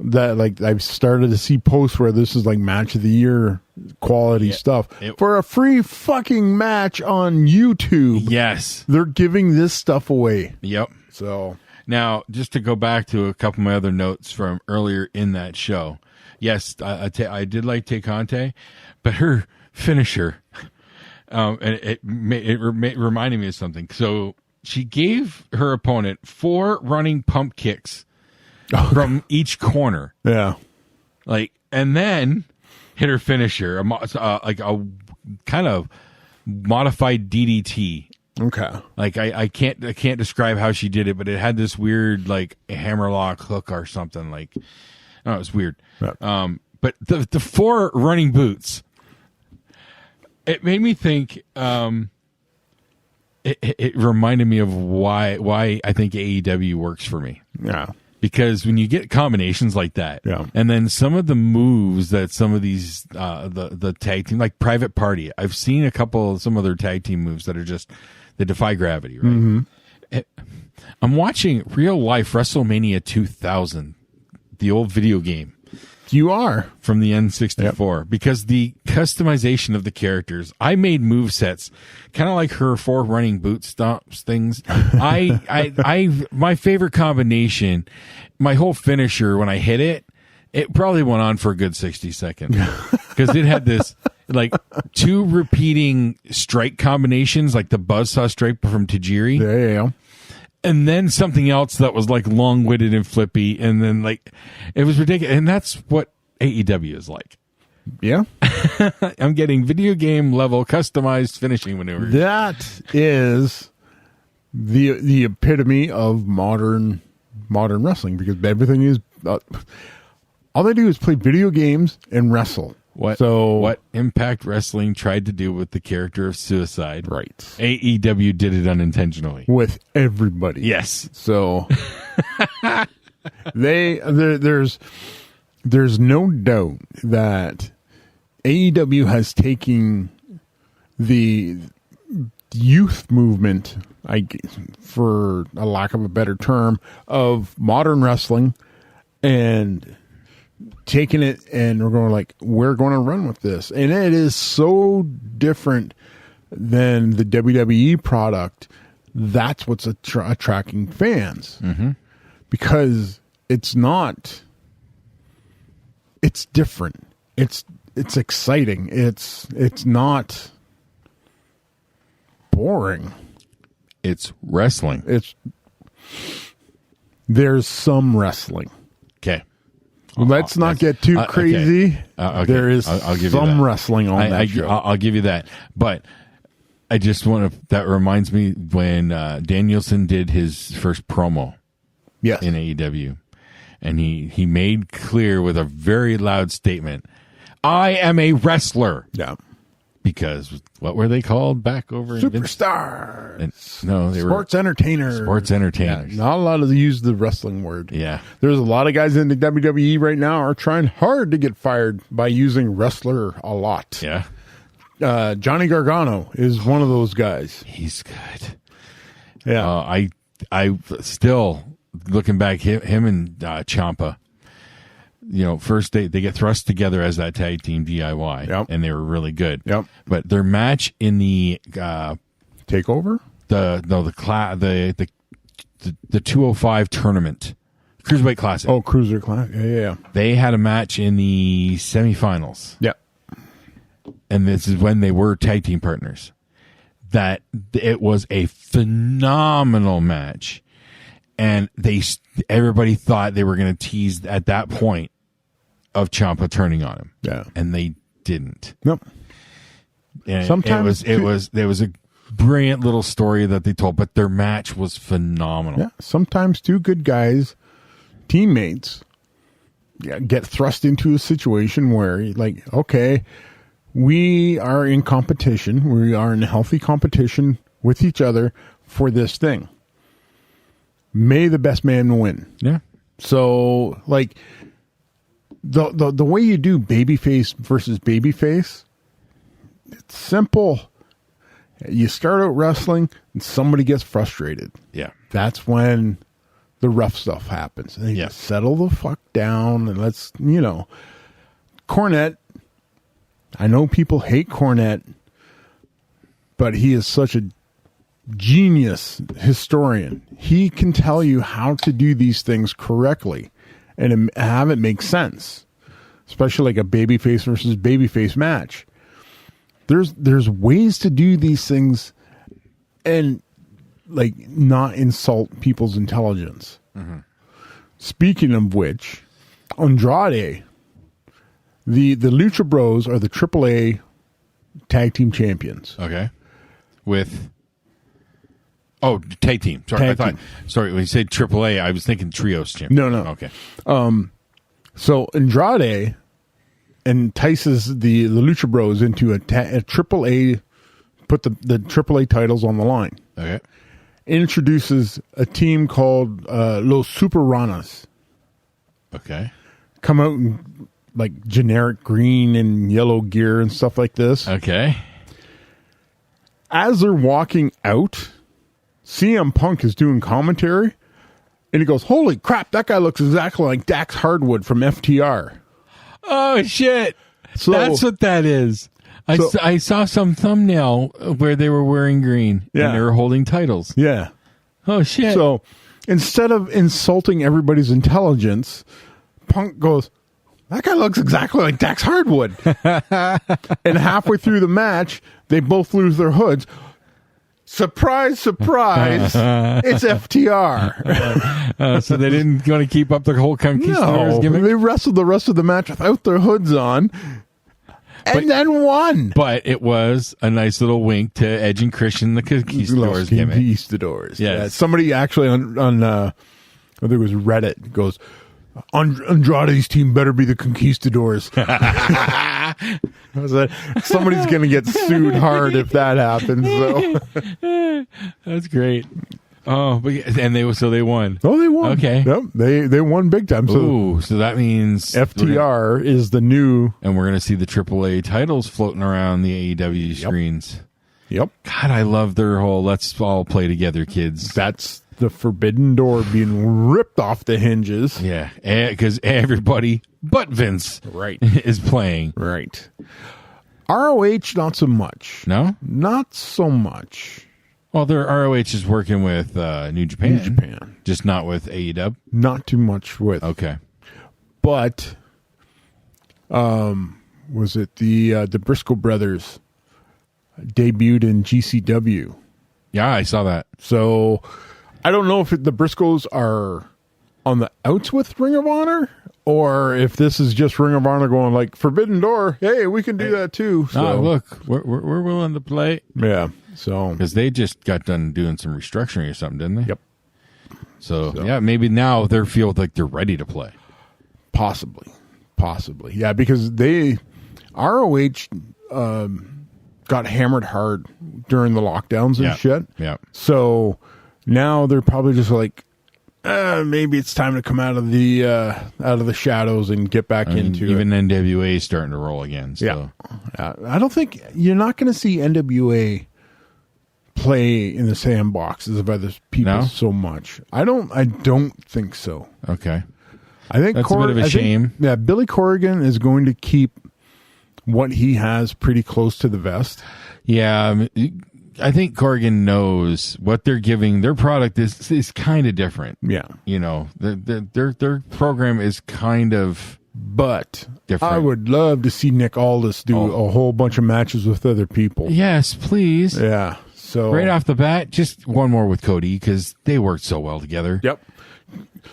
that like I've started to see posts where this is like match of the year quality stuff for a free fucking match on YouTube. Yes. They're giving this stuff away. Yep. So Now, just to go back to a couple of my other notes from earlier in that show. Yes, I did like Teconte, but her finisher, and it reminded me of something. So she gave her opponent 4 running pump kicks from each corner, and then hit her finisher, like a kind of modified DDT. Okay. Like I can't describe how she did it, but it had this weird like hammerlock hook or something. Like, oh, it was weird. Yeah. But the 4 running boots, it made me think. It reminded me of why I think AEW works for me. Yeah. Because when you get combinations like that, and then some of the moves that some of these the tag team, like Private Party, I've seen some other tag team moves that are just they defy gravity, right? Mm-hmm. I'm watching real life WrestleMania 2000, the old video game. You are from the N64 because the customization of the characters, I made move sets kind of like her 4 running boot stomps things. My favorite combination, my whole finisher when I hit it, it probably went on for a good 60 seconds because it had this like 2 repeating strike combinations, like the buzzsaw strike from Tajiri. Yeah. And then something else that was like long-witted and flippy, and then like it was ridiculous. And that's what AEW is like. Yeah. I'm getting video game level customized finishing maneuvers. That is the epitome of modern wrestling, because everything is all they do is play video games and wrestle. What Impact Wrestling tried to do with the character of Suicide, right? AEW did it unintentionally with everybody. Yes. So there's no doubt that AEW has taken the youth movement, for a lack of a better term, of modern wrestling and taking it, and we're going to run with this. And it is so different than the WWE product. That's what's attracting fans. Mm-hmm. Because it's different. It's exciting. It's not boring. It's wrestling. There's some wrestling. Okay. Let's not get too crazy. Okay. There is I'll give some you that. wrestling on that show. I'll give you that. But I just want to, that reminds me when Danielson did his first promo in AEW. And he made clear with a very loud statement, I am a wrestler. Yeah. Because what were they called back over in Superstars? No, they sports were entertainers. Sports entertainers. Yeah, not a lot of use the wrestling word. Yeah. There's a lot of guys in the WWE right now are trying hard to get fired by using wrestler a lot. Yeah. Johnny Gargano is one of those guys. He's good. Yeah. I still, looking back, him and Ciampa, first they get thrust together as that tag team DIY, and they were really good. Yep. But their match in the Takeover, the 205 tournament, Cruiserweight Classic. Oh, Cruiser Classic. Yeah. They had a match in the semifinals. Yeah. And this is when they were tag team partners. That it was a phenomenal match. And everybody thought they were going to tease at that point of Ciampa turning on him. Yeah. And they didn't. Nope. And Sometimes there was a brilliant little story that they told, but their match was phenomenal. Yeah. Sometimes two good guys, teammates, get thrust into a situation where okay, we are in competition. We are in healthy competition with each other for this thing. May the best man win. Yeah. So, like, the way you do babyface versus babyface, it's simple. You start out wrestling and somebody gets frustrated. Yeah. That's when the rough stuff happens. And they Yeah. just settle the fuck down and let's, Cornette, I know people hate Cornette, but he is such a genius historian. He can tell you how to do these things correctly and have it make sense, especially like a babyface versus babyface match. There's ways to do these things and like not insult people's intelligence. Mm-hmm. Speaking of which, Andrade, the Lucha Bros are the AAA tag team champions. Okay. With tag team. Sorry, Tag team. Sorry, when you said AAA, I was thinking trios champion. No. Okay. So Andrade entices the Lucha Bros into a AAA, put the AAA titles on the line. Okay. Introduces a team called Los Super Ranas. Okay. Come out in like generic green and yellow gear and stuff like this. Okay. As they're walking out, CM Punk is doing commentary, and he goes, "Holy crap, that guy looks exactly like Dax Hardwood from FTR." Oh, shit. So- That's what that is. I saw some thumbnail where they were wearing green Yeah. and they were holding titles. Yeah. Oh, shit. So instead of insulting everybody's intelligence, Punk goes, "That guy looks exactly like Dax Hardwood." And halfway through the match, they both lose their hoods. Surprise, surprise, it's FTR. So they didn't want to keep up the whole Conquistadors No, gimmick? they wrestled the rest of the match without their hoods on and then won. But it was a nice little wink to Edge and Christian, the Conquistadors gimmick. Conquistadors. Yes. Yeah. Somebody actually on I think it was Reddit goes, Andrade's team better be the Conquistadors. I was like, somebody's going to get sued hard if that happens. So. That's great. Oh, but and they won. Oh, they won. Okay. Yep, they won big time. So Ooh, so that means FTR is the new. and we're going to see the AAA titles floating around the AEW screens. Yep. God, I love their whole "let's all play together, kids." That's the forbidden door being ripped off the hinges. Yeah, because everybody but Vince Right. is playing. Right. ROH, not so much. No? Not so much. Well, their ROH is working with New Japan. New Japan. Just not with AEW. Not too much with. Okay. But, was it the Briscoe brothers debuted in GCW? Yeah, I saw that. So, I don't know if the Briscoes are on the outs with Ring of Honor, or if this is just Ring of Honor going like Forbidden Door. Hey, we can do that too. So, Oh, look, we're willing to play. yeah. So, Because they just got done doing some restructuring or something, didn't they? yep, So, yeah, maybe now they feel like they're ready to play. possibly, yeah, because they ROH got hammered hard during the lockdowns and Yeah. shit. Yeah. So now they're probably just like, maybe it's time to come out of the shadows and get back I mean, into even it. NWA is starting to roll again. So. Yeah. I don't think you're not going to see NWA play in the sandboxes of other people No? so much. I don't think so. Okay. I think That's a bit of a shame. Yeah, Billy Corrigan is going to keep what he has pretty close to the vest. Yeah, I think Corrigan knows what they're giving. Their product is kind of different. Yeah. You know, their program is kind of But different. I would love to see Nick Aldis do a whole bunch of matches with other people. Yes, please. Yeah. So Right off the bat, just one more with Cody because they worked so well together. Yep.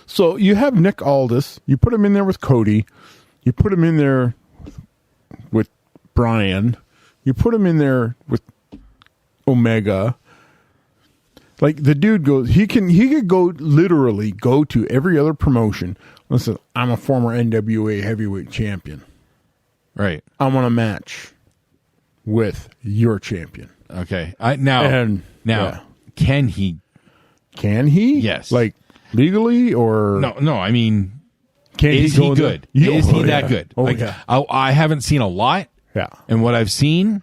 So you have Nick Aldis. You put him in there with Cody. You put him in there with Brian. You put him in there with Omega. Like the dude goes, he could go literally go to every other promotion. Listen, I'm a former NWA heavyweight champion. Right. I want a match with your champion. Okay. And, Now, yeah. can he? Can he? Yes. Like legally or No. I mean, Can is he go good? there? Is he Oh, that yeah. good? Oh, Like, yeah. I haven't seen a lot, Yeah. and what I've seen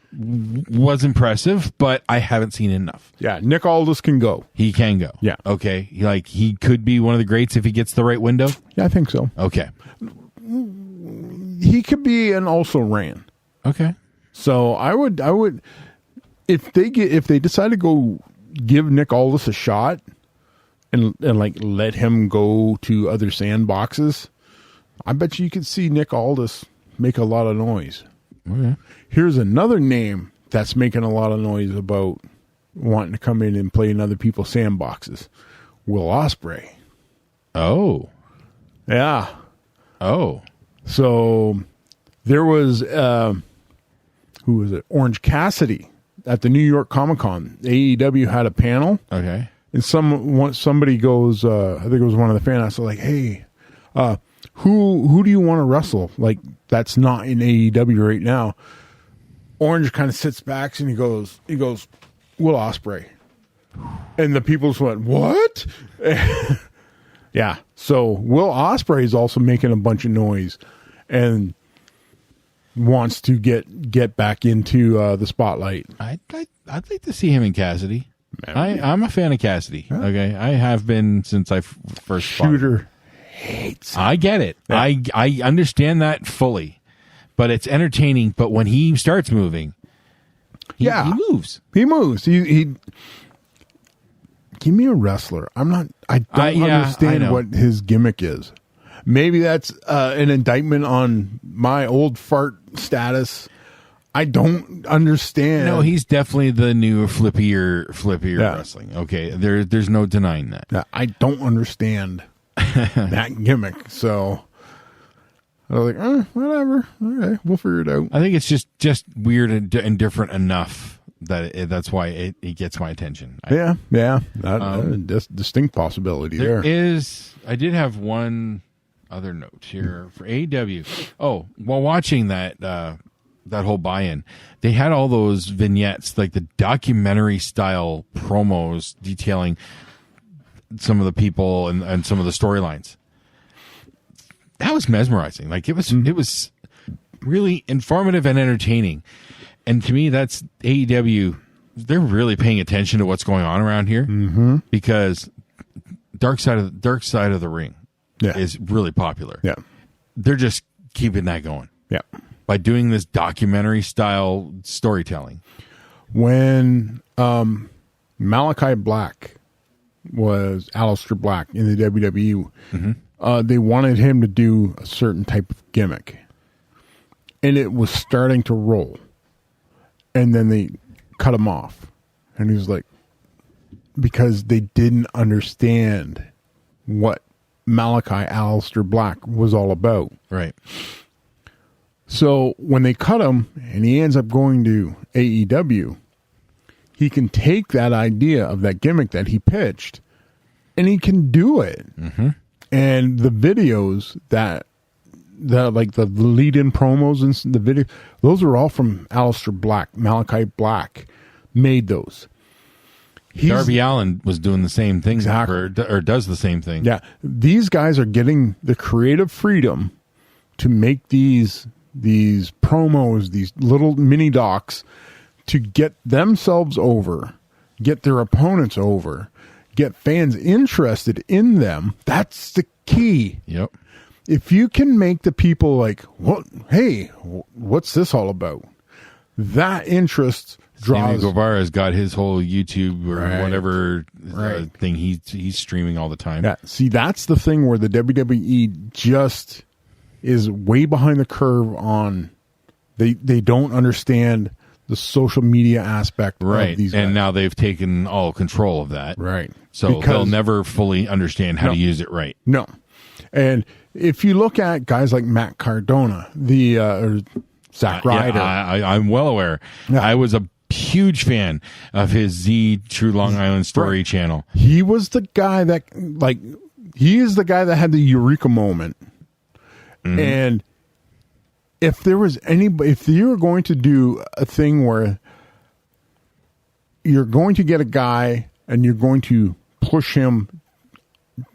was impressive, but I haven't seen enough. Yeah. Nick Aldis can go. He can go. Yeah. Okay. He could be one of the greats if he gets the right window. Yeah, I think so. Okay. He could be an also ran. Okay. So I would if they decide to go give Nick Aldis a shot and like let him go to other sandboxes, I bet you could see Nick Aldis make a lot of noise. Okay. Here's another name that's making a lot of noise about wanting to come in and play in other people's sandboxes. Will Ospreay. Oh. Yeah. Oh. So there was who was it? Orange Cassidy at the New York Comic Con. AEW had a panel, Okay. and somebody goes, I think it was one of the fans, like, "Hey, who do you want to wrestle? Like that's not in AEW right now." Orange kind of sits back and he goes, Will Ospreay, and the people just went, "What?" Yeah. So Will Ospreay is also making a bunch of noise, and wants to get back into the spotlight. I'd like to see him and Cassidy. I'm a fan of Cassidy. Okay, I have been since I first spotted him. Shooter hates. I get it. Yeah. I understand that fully, but it's entertaining. But when he starts moving, he moves. He moves. He give me a wrestler. I don't I understand know. what his gimmick is. Maybe that's an indictment on my old fart status. I don't understand. No, he's definitely the new flippier Yeah. wrestling. Okay, there's no denying that. Yeah, I don't understand that gimmick. So I was like, whatever. Okay, we'll figure it out. I think it's just weird and different enough that that's why it gets my attention. Yeah. That's distinct possibility there. I did have one other note here for AEW. Oh, while watching that whole buy-in, they had all those vignettes, like the documentary style promos detailing some of the people and some of the storylines. That was mesmerizing. Like it was really informative and entertaining. And to me, that's AEW. They're really paying attention to what's going on around here, because Dark Side of the Ring is really popular. Yeah. They're just keeping that going. Yeah. By doing this documentary style storytelling. When Malachi Black was Aleister Black in the WWE, they wanted him to do a certain type of gimmick. And it was starting to roll. And then they cut him off. And he was like, because they didn't understand what Malachi Aleister Black was all about. Right. So when they cut him and he ends up going to AEW, he can take that idea of that gimmick that he pitched and he can do it. And the videos that like the lead-in promos and the video, those are all from Aleister Black. Malachi Black made those. Darby Allin was doing the same thing, Exactly. or does the same thing. Yeah, these guys are getting the creative freedom to make these promos, these little mini docs, to get themselves over, get their opponents over, get fans interested in them. That's the key. Yep. If you can make the people like, what? Hey, what's this all about? That interest Sammy draws. Guevara's got his whole YouTube or Right. whatever Right. thing he's streaming all the time. Yeah, see, that's the thing where the WWE just is way behind the curve on. They don't understand the social media aspect Right. of these And guys. now they've taken all control of that. Right. So they'll Because- never fully understand how No. to use it right. No. And if you look at guys like Matt Cardona, or Zack Ryder, I'm well aware. Yeah. I was a huge fan of his Z True Long Island Story Right. channel. he was the guy that, like, he is the guy that had the eureka moment. And if you were going to do a thing where you're going to get a guy and you're going to push him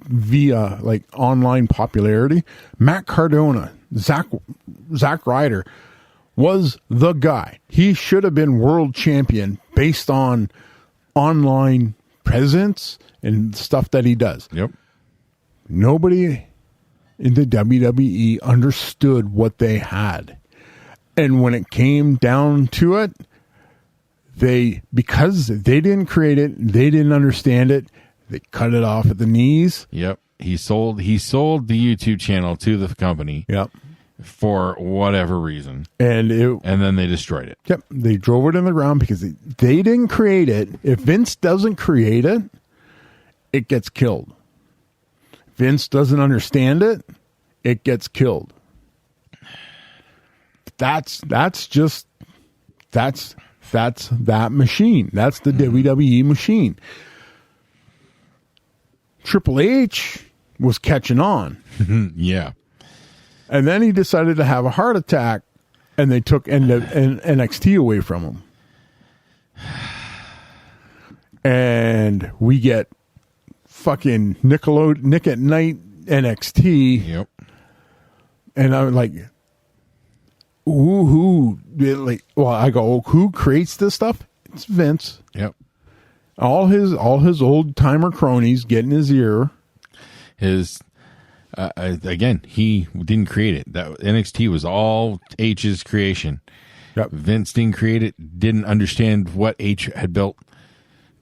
via like online popularity, Matt Cardona, Zack Ryder was the guy. He should have been world champion based on online presence and stuff that he does. Yep. Nobody in the WWE understood what they had. And when it came down to it, because they didn't create it, they didn't understand it, they cut it off at the knees. Yep. He sold the YouTube channel to the company. Yep. For whatever reason. And then they destroyed it. Yep. They drove it in the ground because they didn't create it. If Vince doesn't create it, it gets killed. Vince doesn't understand it, it gets killed. That's that machine. That's the WWE machine. Triple H was catching on. Yeah. And then he decided to have a heart attack, and they took NXT away from him. And we get fucking Nick at Night NXT. Yep. And I'm like, who creates this stuff? It's Vince. Yep. All his old timer cronies get in his ear. Again, he didn't create it. That NXT was all H's creation. Yep. Vince didn't create it, didn't understand what H had built.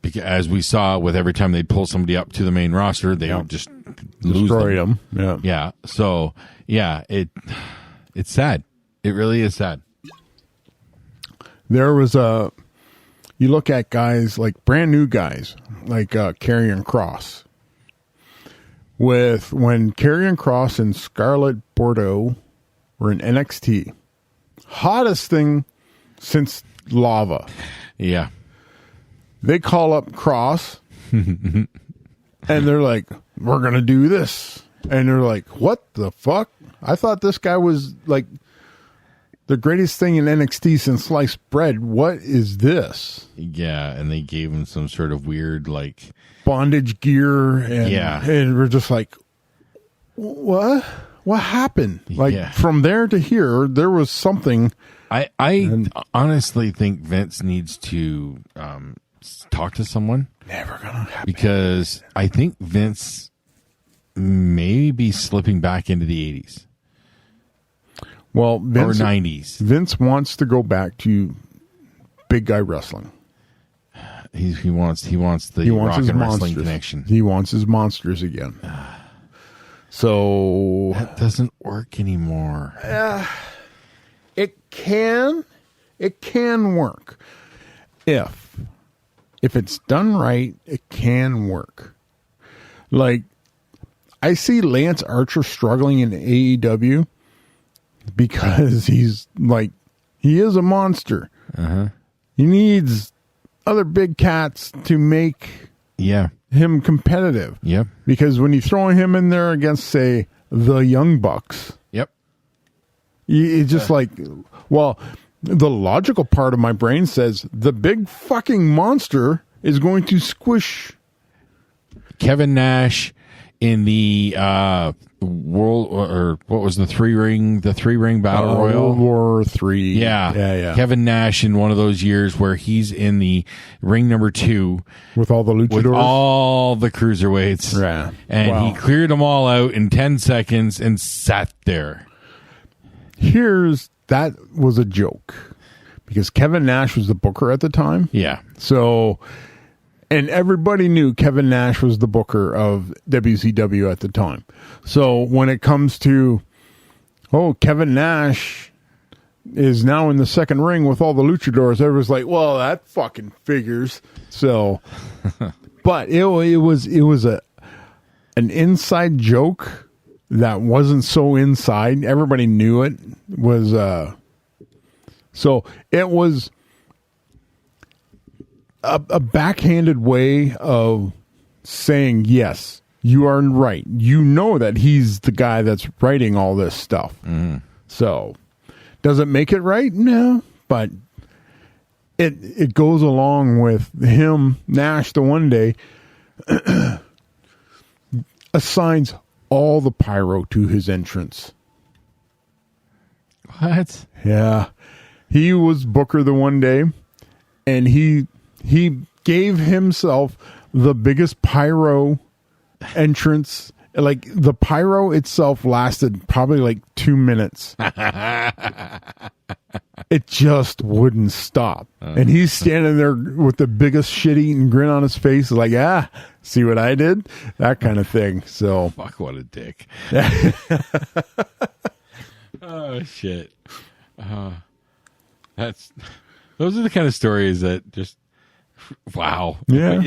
Because as we saw with every time they'd pull somebody up to the main roster, they would just destroy them. Yeah. Yeah. So yeah, it's sad. It really is sad. There was you look at guys like brand new guys like Karrion Kross. When Karrion Kross and Scarlett Bordeaux were in NXT, hottest thing since Lava. Yeah. They call up Kross and they're like, we're going to do this. And they're like, what the fuck? I thought this guy was like the greatest thing in NXT since sliced bread. What is this? Yeah. And they gave him some sort of weird, like, bondage gear. And we're just like, what happened? Like from there to here, there was something. I honestly think Vince needs to talk to someone. Never gonna happen. Because I think Vince may be slipping back into the 80s. Well, Vince, or 90s. Vince wants to go back to big guy wrestling. He wants the rock and wrestling connection. He wants his monsters again. So that doesn't work anymore. It can work if it's done right. It can work. Like I see Lance Archer struggling in AEW because he is a monster. He needs other big cats to make him competitive. Yep. Because when you throw him in there against, say, the Young Bucks, it's just like, well, the logical part of my brain says the big fucking monster is going to squish Kevin Nash in the world, or what was the three ring battle royal? World War III. Yeah. Kevin Nash in one of those years where he's in the ring number 2 with all the luchadors, with all the cruiserweights. Yeah. And he cleared them all out in 10 seconds and sat there. That was a joke because Kevin Nash was the booker at the time. Yeah. So, and everybody knew Kevin Nash was the booker of WCW at the time. So when it comes to, Kevin Nash is now in the second ring with all the luchadors, everyone's like, well, that fucking figures. So, but it was an inside joke that wasn't so inside. Everybody knew it was, so it was a backhanded way of saying, yes, you are right. You know that he's the guy that's writing all this stuff. So does it make it right? No, but it goes along with him, Nash, the one day assigns all the pyro to his entrance. What? Yeah. He was Booker the one day, and he gave himself the biggest pyro entrance. Like, the pyro itself lasted probably like 2 minutes. It just wouldn't stop. And he's standing there with the biggest shit-eating grin on his face, like, see what I did? That kind of thing. So, Fuck, what a dick. Oh, shit. Those are the kind of stories that just, wow. Yeah.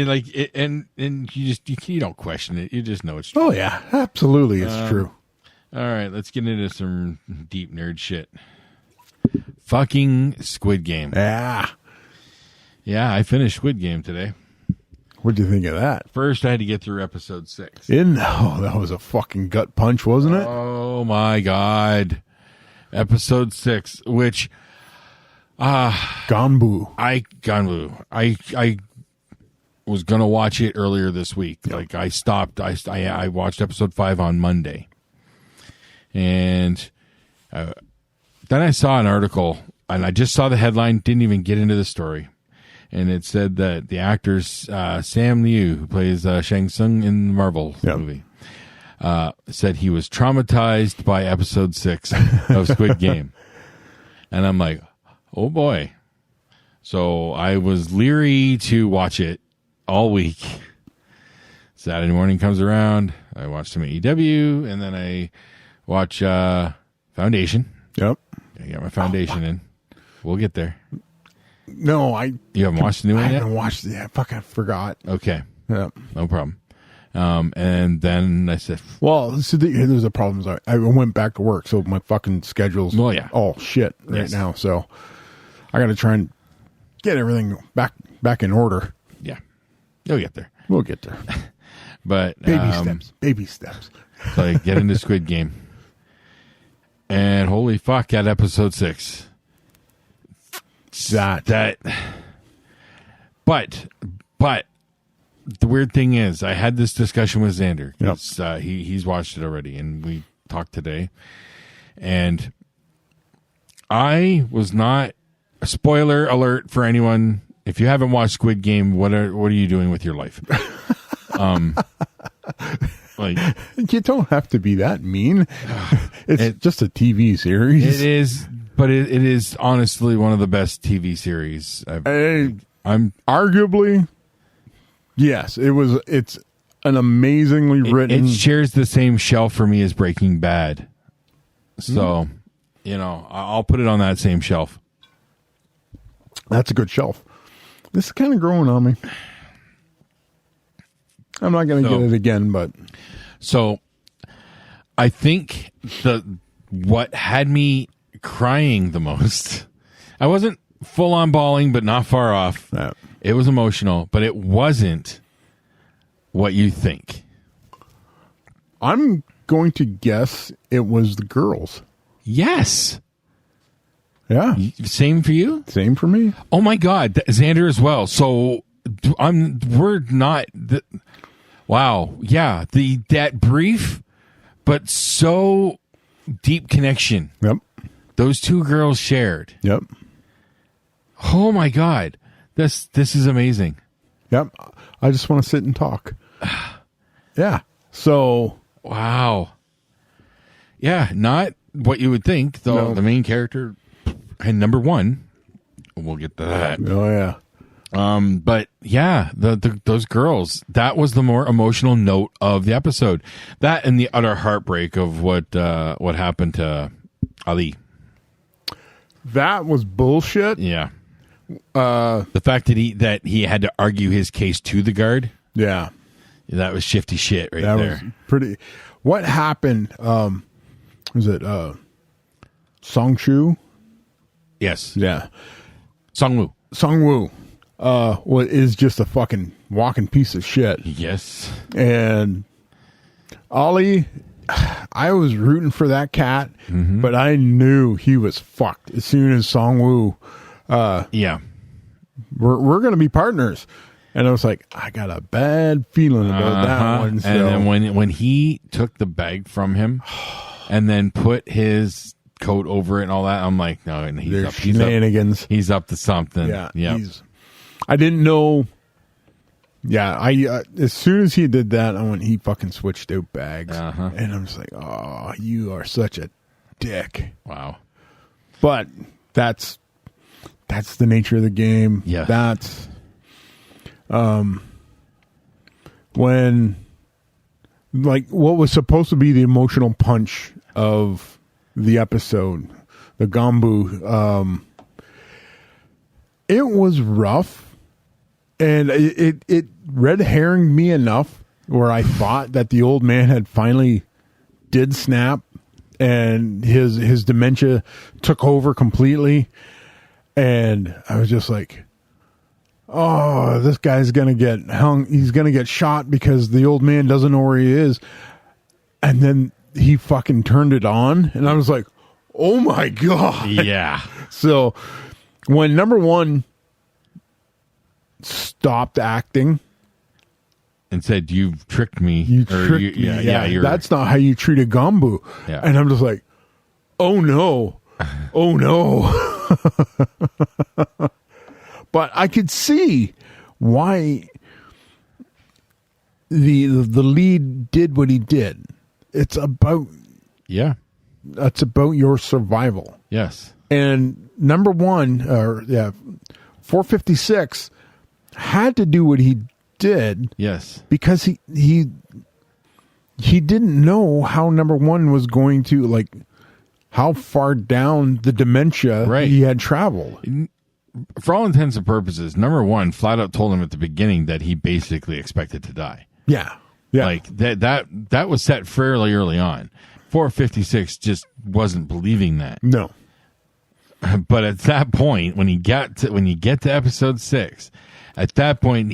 And you don't question it. You just know it's true. oh yeah, absolutely, it's true. All right, let's get into some deep nerd shit. Fucking Squid Game. Yeah. Yeah, I finished Squid Game today. What'd you think of that? First, I had to get through episode 6. That was a fucking gut punch, wasn't it? Oh my God. Episode 6, which Ganbu. I was gonna watch it earlier this week. Like, I stopped. I watched episode 5 on Monday, and then I saw an article, and I just saw the headline. Didn't even get into the story, and it said that the actor Sam Liu, who plays Shang Tsung in the Marvel movie, said he was traumatized by episode 6 of Squid Game, and I'm like, oh boy. So I was leery to watch it all week. Saturday morning comes around, I watch some AEW, and then I watch Foundation. Yep. I got my Foundation in. We'll get there. No, You haven't watched the new I one yet? haven't watched it. Yeah, fuck, I forgot. Okay, Yeah. no problem. And then I said, Well, so there's a problem. I went back to work, so my fucking schedule's Well, yeah. all shit right Yes. now. So I got to try and get everything back in order. yeah, you'll get there. We'll get there. But Baby steps. so I get into Squid Game, and holy fuck, at episode 6. But the weird thing is, I had this discussion with Xander. Yep. He's watched it already, and we talked today. And I was not. Spoiler alert for anyone: if you haven't watched Squid Game, what are you doing with your life? Like, You don't have to be that mean. It's just a TV series. it is, but it is honestly one of the best TV series. I'm Arguably, yes, it was. It's an amazingly written. It shares the same shelf for me as Breaking Bad. So, I'll put it on that same shelf. That's a good shelf. This is kind of growing on me. I'm not going to get it again, but So, I think what had me crying the most, I wasn't full on bawling, but not far off. Yeah. It was emotional, but it wasn't what you think. I'm going to guess it was the girls. Yes. Yeah, Same for you? same for me. Oh my God, Xander as well. So we're not. Wow, yeah, that brief, but so deep connection. Yep, Those two girls shared. yep, Oh my God, this is amazing. yep. I just want to sit and talk. Yeah. So Wow. Yeah, not what you would think. Though No. the main character and number 1. We'll get to that. oh yeah, But yeah, those girls, that was the more emotional note of the episode. That and the utter heartbreak of what happened to Ali. that was bullshit. Yeah. The fact that he had to argue his case to the guard, Yeah, that was shifty shit right that there. was pretty. What happened? Was it Song Shu? Yes. Yeah, Songwoo. Song Woo. What is just a fucking walking piece of shit. Yes. And Ollie, I was rooting for that cat, but I knew he was fucked as soon as Song Woo. Yeah. We're going to be partners. And I was like, I got a bad feeling about that one. So. And then when he took the bag from him and then put his coat over it and all that, I'm like, no, and There's shenanigans. He's up to something. Yeah. I didn't know. Yeah, I as soon as he did that, I went, he fucking switched out bags. And I'm just like, oh, you are such a dick. Wow. But that's the nature of the game. Yeah. That's when, like, what was supposed to be the emotional punch of the episode, the Gambu, it was rough, and it red herringed me enough where I thought that the old man had finally did snap and his dementia took over completely, and I was just like, oh, this guy's gonna get hung. He's gonna get shot because the old man doesn't know where he is. And then he fucking turned it on, and I was like, oh my God. Yeah. So when number one stopped acting and said, "You've tricked me," you tricked me. You're, that's not how you treat a Gambu. Yeah. And I'm just like, oh no. Oh no. But I could see why the lead did what he did. It's about your survival. Yes. And number one, 456 had to do what he did. Yes. Because he didn't know how number one was going to, like, how far down the dementia he had traveled. For all intents and purposes, number one flat out told him at the beginning that he basically expected to die. Yeah. Yeah. Like that was set fairly early on. 456 just wasn't believing that. No. But at that point, when you get to episode 6, at that point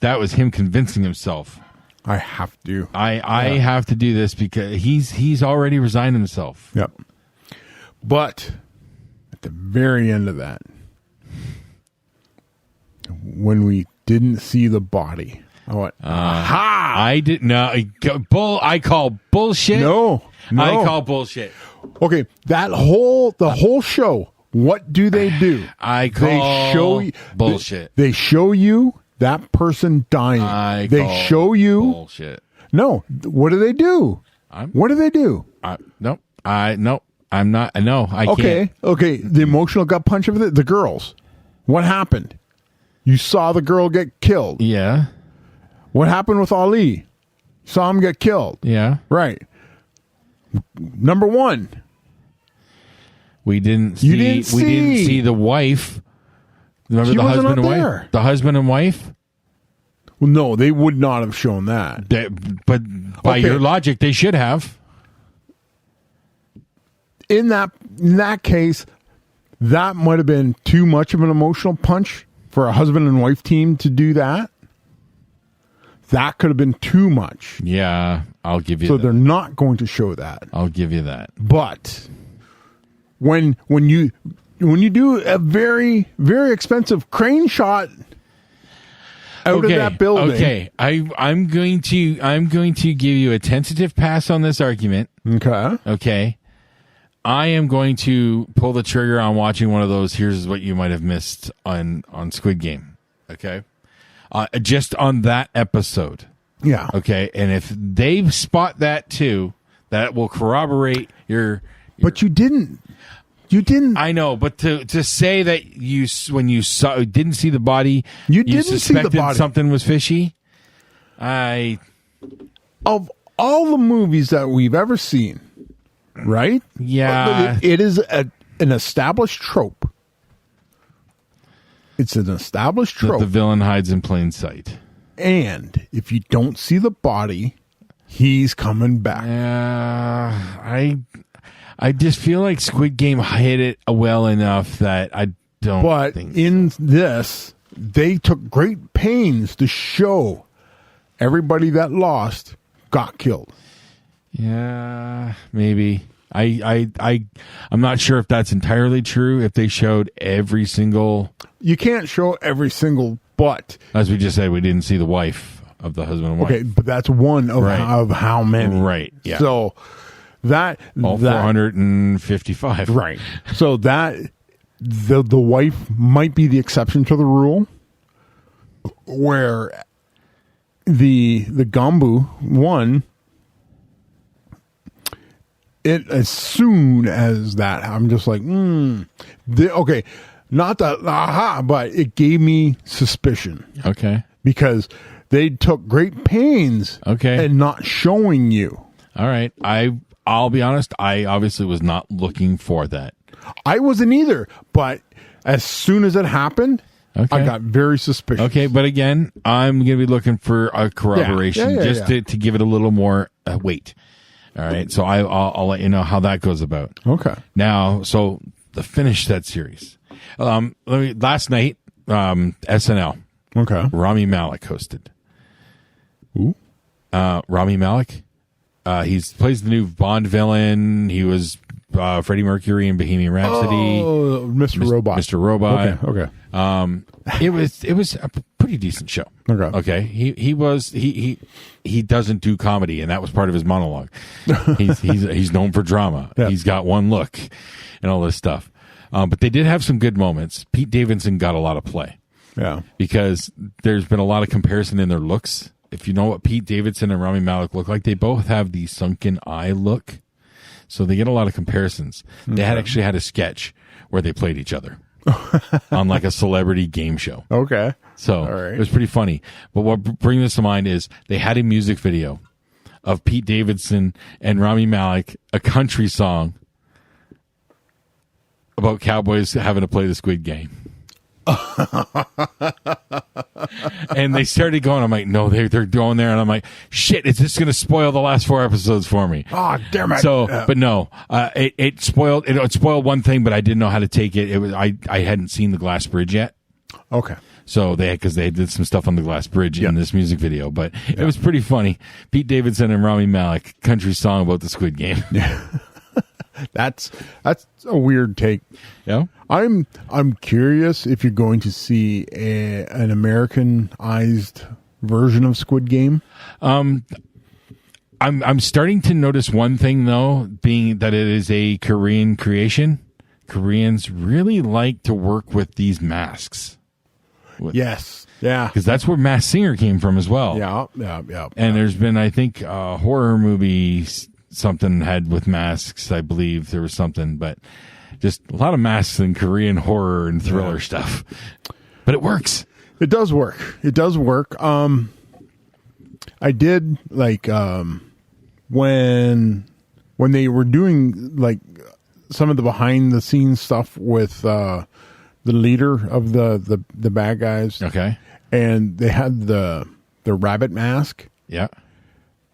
that was him convincing himself, I have to. I have to do this because he's already resigned himself. Yep. But at the very end of that, when we didn't see the body, I went, aha! I didn't know. I call bullshit. No. I call bullshit. Okay, the whole show. What do they do? I call bullshit. They show you that person dying. They show you bullshit. No. What do they do? What do they do? Nope. I'm not. No, I can't. Okay. The emotional gut punch of the girls. What happened? You saw the girl get killed. Yeah. What happened with Ali? Saw him get killed. Yeah. Right. Number one. We didn't see the wife. Remember She the wasn't husband up and there. wife? The husband and wife? Well, no, they would not have shown that. But by Okay. your logic, they should have. In that case, that might have been too much of an emotional punch for a husband and wife team to do that. That could have been too much. Yeah, I'll give you So that. they're not going to show that. I'll give you that. But when you do a very, very expensive crane shot out of that building. Okay, I'm going to give you a tentative pass on this argument. Okay. Okay. I am going to pull the trigger on watching one of those. Here's what you might have missed on Squid Game. Okay. Just on that episode. Yeah. Okay. And if they spot that too, that will corroborate your. But you didn't. I know, but to say that when you didn't see the body, You didn't see the suspected body. something was fishy. Of all the movies that we've ever seen, right? Yeah. It is an established trope. It's an established that trope. the villain hides in plain sight. And if you don't see the body, he's coming back. I just feel like Squid Game hit it well enough that I don't. But think in this, they took great pains to show everybody that lost got killed. Yeah, maybe. I'm not sure if that's entirely true. If they showed every single, You can't show every single, but as we just said, we didn't see the wife of the husband and wife. okay, but that's one of, Right. of how many. Right, yeah. So that All that 455. right. So that the wife might be the exception to the rule, where the Gambu one, it as soon as that, I'm just like, okay, not that, but it gave me suspicion Okay. because they took great pains Okay. in not showing you. All right. I'll be honest. I obviously was not looking for that. I wasn't either, but as soon as it happened, Okay. I got very suspicious. Okay, but again, I'm going to be looking for a corroboration Yeah, just yeah. To give it a little more weight. All right, so I'll let you know how that goes about. Okay. Now, so the finish that series. Last night, SNL. Okay. Rami Malek hosted. Ooh. Rami Malek. He plays the new Bond villain. He was Freddie Mercury in Bohemian Rhapsody. Oh, Mr. Robot. Mr. Robot. Okay. It was a pretty decent show. Okay. Okay. He doesn't do comedy, and that was part of his monologue. He's known for drama. Yeah. He's got one look and all this stuff. But they did have some good moments. Pete Davidson got a lot of play Yeah. because there's been a lot of comparison in their looks. If you know what Pete Davidson and Rami Malek look like, they both have the sunken eye look. So they get a lot of comparisons. They had actually had a sketch where they played each other on like a celebrity game show. Okay. So All right. it was pretty funny. But what brings this to mind is they had a music video of Pete Davidson and Rami Malek, a country song about cowboys having to play the Squid Game. And they started going. I'm like, no, they're going there, and I'm like, shit, is this going to spoil the last 4 episodes for me? Oh, damn it. So, but no, it spoiled one thing, but I didn't know how to take it. It was I hadn't seen the Glass Bridge yet. Okay. So because they did some stuff on the Glass Bridge in this music video, but it was pretty funny. Pete Davidson and Rami Malek, country song about the Squid Game. That's a weird take. Yeah. I'm curious if you're going to see an Americanized version of Squid Game. I'm starting to notice one thing though, being that it is a Korean creation. Koreans really like to work with these masks. Yes. Yeah. Because that's where Masked Singer came from as well. Yeah. And there's been, I think, a horror movie something had with masks. I believe there was something, but just a lot of masks in Korean horror and thriller stuff. But it works. It does work. It does work. I did like when they were doing like some of the behind the scenes stuff with the leader of the bad guys. Okay. And they had the rabbit mask. Yeah. It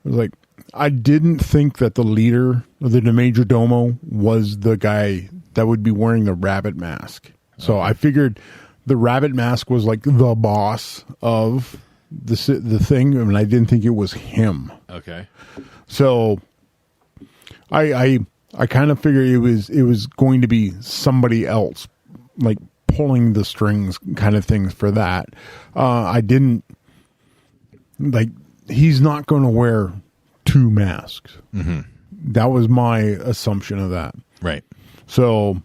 was like, I didn't think that the leader of the Major Domo was the guy that would be wearing the rabbit mask. So I figured the rabbit mask was like the boss of the thing, and I didn't think it was him. Okay. So I kind of figured it was going to be somebody else, like pulling the strings kind of things for that. I didn't like, he's not going to wear 2 masks. Mm-hmm. That was my assumption of that. Right. So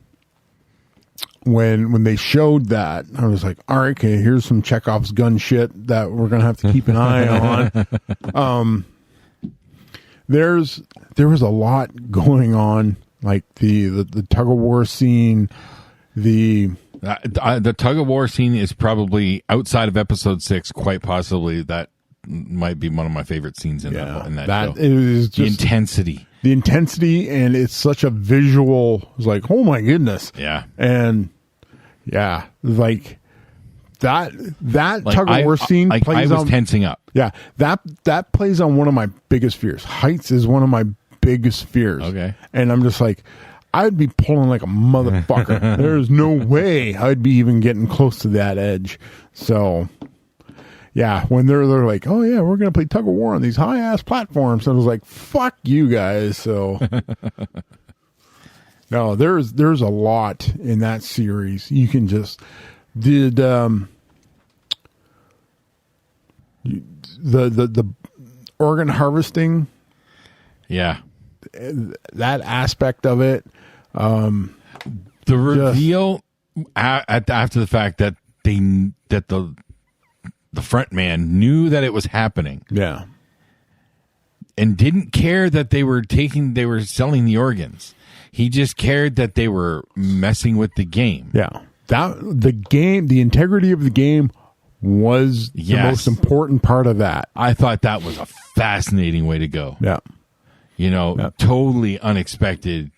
when they showed that, I was like, all right, okay, here's some Chekhov's gun shit that we're going to have to keep an eye on. There was a lot going on, like the tug of war scene, the tug of war scene is probably outside of episode 6, quite possibly that might be one of my favorite scenes in that show. It is just the intensity, and it's such a visual. It's like, oh my goodness, yeah, and yeah, like that like tug of war scene plays I was on, tensing up. Yeah, that plays on one of my biggest fears. Heights is one of my biggest fears. Okay, and I'm just like, I'd be pulling like a motherfucker. There's no way I'd be even getting close to that edge. So. Yeah, when they're like, oh yeah, we're gonna play tug of war on these high ass platforms, and I was like, fuck you guys. So, No, there's a lot in that series. You can just the organ harvesting, Yeah. that aspect of it. The reveal after the fact that the front man knew that it was happening Yeah. and didn't care that they were selling the organs. He just cared that they were messing with the game. Yeah. The integrity of the game was the Yes. most important part of that. I thought that was a fascinating way to go. Yeah. Totally unexpected,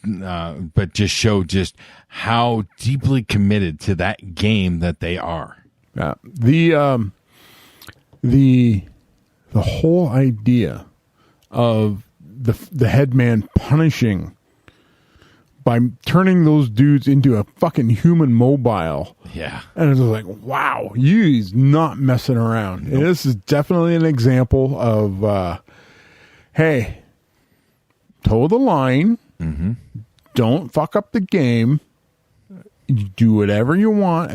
but just showed just how deeply committed to that game that they are. Yeah. The whole idea of the headman punishing by turning those dudes into a fucking human mobile. Yeah. And it's like, wow, he's not messing around. And this is definitely an example of, hey, toe the line. Mm-hmm. Don't fuck up the game. You do whatever you want.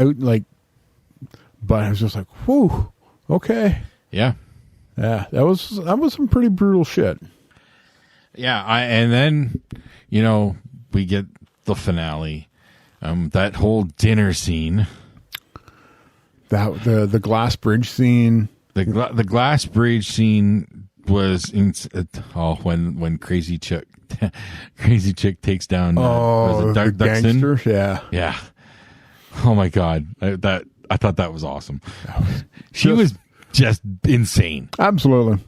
But I was just like, whew, okay. Yeah. Yeah, that was some pretty brutal shit. Yeah. And then, we get the finale. That whole dinner scene. That the glass bridge scene. The glass bridge scene was when Crazy Chick takes down was it the Duxton? gangster. Yeah. Yeah. Oh my God. I thought that was awesome. She was just insane. Absolutely.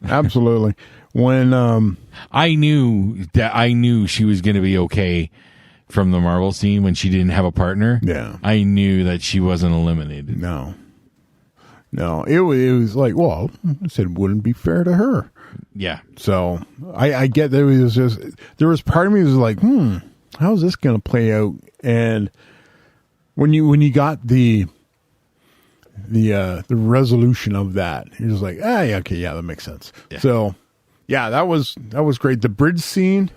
When I knew she was going to be okay from the Marvel scene when she didn't have a partner. Yeah. I knew that she wasn't eliminated. No, it was like, well, I said it wouldn't be fair to her. Yeah. So I get there was part of me was like, how's this going to play out? And when you got the resolution of that, you're just like, yeah, okay, yeah, that makes sense. Yeah. So yeah, that was great. The bridge scene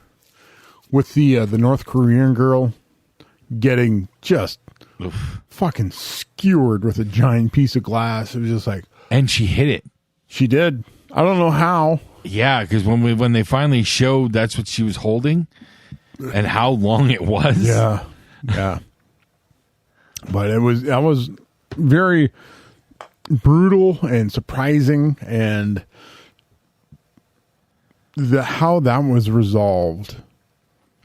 with the North Korean girl getting just fucking skewered with a giant piece of glass. It was just like, And she hit it. she did. I don't know how. Yeah, because when they finally showed that's what she was holding and how long it was. Yeah. But that was very brutal and surprising, and how that was resolved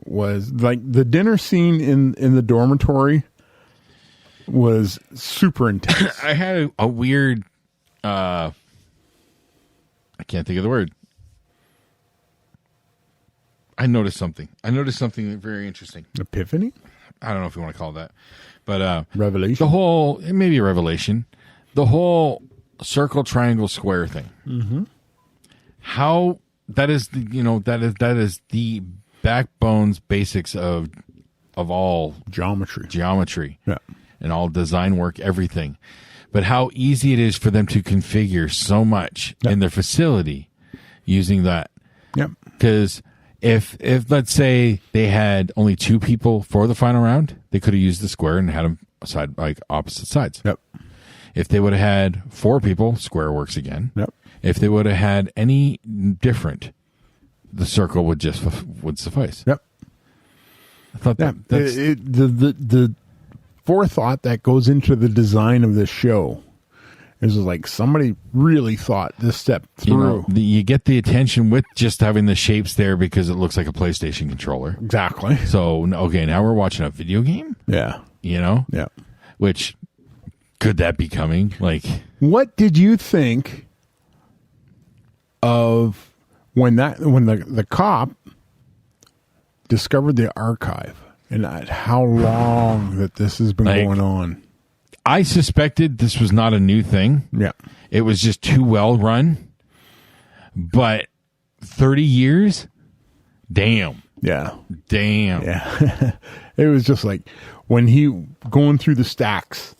was like the dinner scene in the dormitory was super intense. I had a weird I can't think of the word. I noticed something very interesting. Epiphany? I don't know if you want to call it that. But Revelation? it may be a revelation. The whole circle, triangle, square thing. Mm-hmm. How that is that is the backbones, basics of all Geometry. Yeah. And all design work, everything. But how easy it is for them to configure so much in their facility using that. Yep. Because if let's say they had only 2 people for the final round, they could have used the square and had them opposite sides. Yep. If they would have had 4 people, square works again. Yep. If they would have had any different, the circle would suffice. Yep. I thought that that's the forethought that goes into the design of this show is like somebody really thought this step through. You get the attention with just having the shapes there because it looks like a PlayStation controller. Exactly. So, okay, now we're watching a video game? Yeah. Yeah. Which, could that be coming? What did you think of when the cop discovered the archive and how long that this has been going on? I suspected this was not a new thing. Yeah. It was just too well run. But 30 years? Damn. Yeah. Damn. Yeah. It was just like when he going through the stacks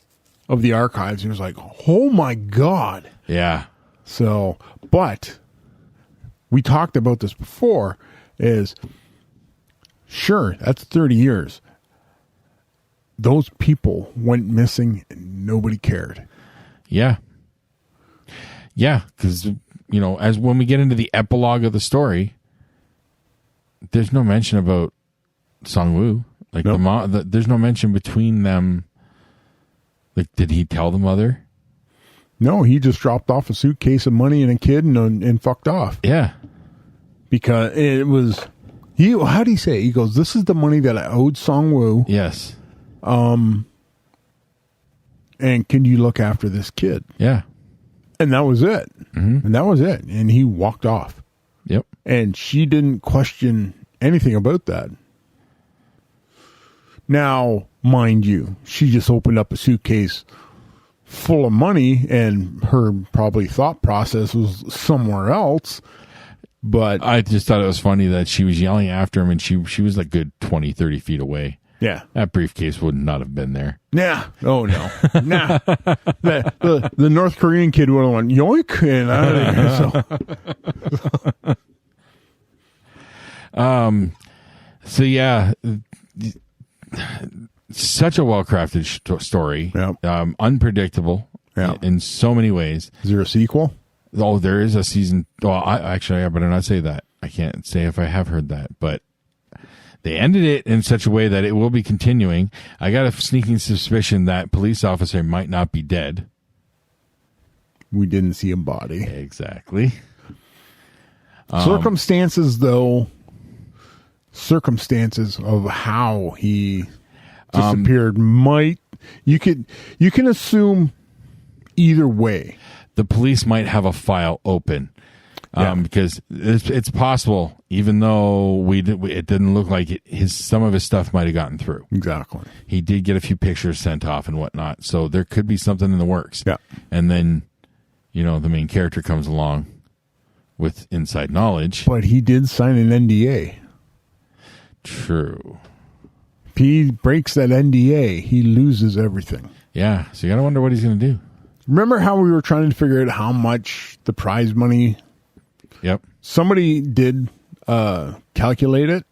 of the archives, he was like, oh my God. Yeah. So, but we talked about this before, is Sure, that's 30 years. Those people went missing and nobody cared. Yeah. Yeah, because, as when we get into the epilogue of the story, there's no mention about Song-woo. Like, Nope. there's no mention between them. Like, did he tell the mother? No, he just dropped off a suitcase of money and a kid and fucked off. Yeah. Because it was... How do you say it? He goes, this is the money that I owed Song-woo, Yes. and can you look after this kid? Yeah. And that was it. Mm-hmm. And that was it. And he walked off. Yep. And she didn't question anything about that. Now, mind you, she just opened up a suitcase full of money and her probably thought process was somewhere else. But I just thought it was funny that she was yelling after him and she was like good 20, 30 feet away. yeah. That briefcase would not have been there. Nah. Oh, no. Nah. The North Korean kid would have went, yoink, and out of there. So yeah, such a well-crafted story. Yep. Unpredictable Yep. in so many ways. Is there a sequel? Oh, there is a season. Well, I better not say that. I can't say if I have heard that, but they ended it in such a way that it will be continuing. I got a sneaking suspicion that police officer might not be dead. We didn't see a body. Exactly. Circumstances of how he disappeared you can assume either way. The police might have a file open because it's possible, even though it didn't look like it, some of his stuff might have gotten through. Exactly. He did get a few pictures sent off and whatnot, so there could be something in the works. Yeah. And then, the main character comes along with inside knowledge. But he did sign an NDA. True. If he breaks that NDA, he loses everything. Yeah, so you gotta wonder what he's gonna do. Remember how we were trying to figure out how much the prize money? Yep. Somebody did calculate it,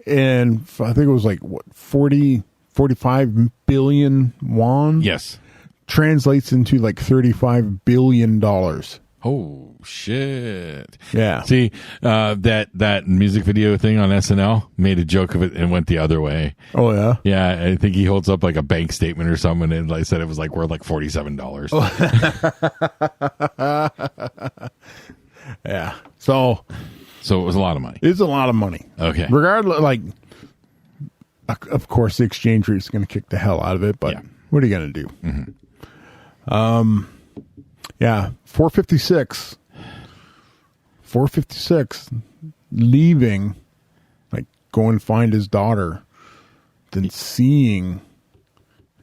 and I think it was like, 45 billion won? Yes. Translates into like $35 billion. Oh shit. Yeah. See, that music video thing on SNL made a joke of it and went the other way. Oh, yeah? Yeah, I think he holds up like a bank statement or something, and like I said it was like worth like $47. Yeah. So So it was a lot of money. it's a lot of money. Okay. Regardless, like, of course, the exchange rate is going to kick the hell out of it, but Yeah. what are you going to do? Yeah, 456, leaving, like, go and find his daughter, then seeing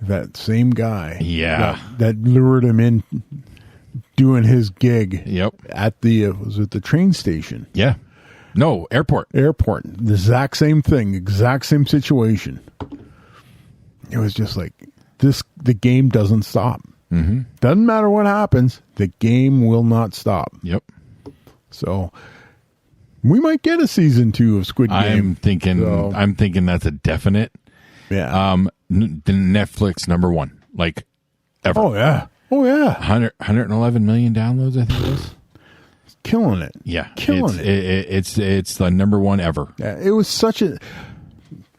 that same guy. Yeah. That lured him in doing his gig. Yep. At the, was it the train station? Yeah. No, airport. Airport. The exact same thing, exact same situation. It was just like, the game doesn't stop. Mm-hmm. Doesn't matter what happens, the game will not stop. Yep. So we might get a season 2 of Squid Game. I'm thinking that's a definite. Yeah. The Netflix number 1, like ever. Oh yeah. 111 million downloads, I think it was. Killing it. Yeah, Killing it's the number 1 ever. Yeah, it was such a,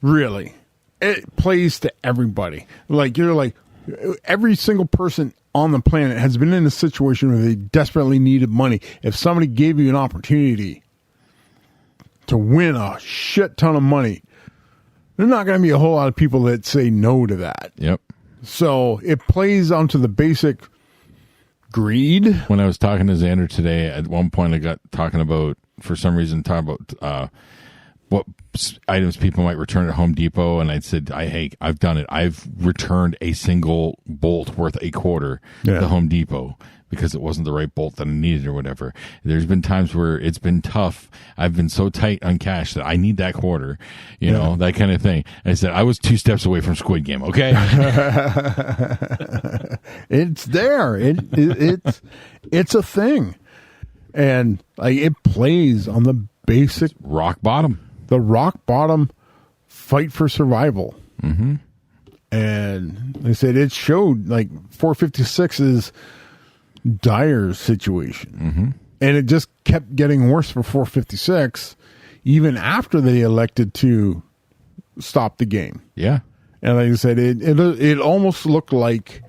really, it plays to everybody. Like, you're like, every single person on the planet has been in a situation where they desperately needed money. If somebody gave you an opportunity to win a shit ton of money, there's not going to be a whole lot of people that say no to that. Yep. So it plays onto the basic greed. When I was talking to Xander today, at one point I got talking about, for some reason, what items people might return at Home Depot, and I said, hey, I've done it. I've returned a single bolt worth $0.25 Yeah. to Home Depot because it wasn't the right bolt that I needed or whatever. There's been times where it's been tough. I've been so tight on cash that I need that quarter, you know, that kind of thing. I said, I was 2 steps away from Squid Game, okay? It's there. It's a thing. And like, it plays on the basic, Rock bottom. the rock bottom fight for survival. Mm-hmm. And they said it showed like 456's dire situation. Mm-hmm. And it just kept getting worse for 456 even after they elected to stop the game. Yeah. And like I said, it almost looked like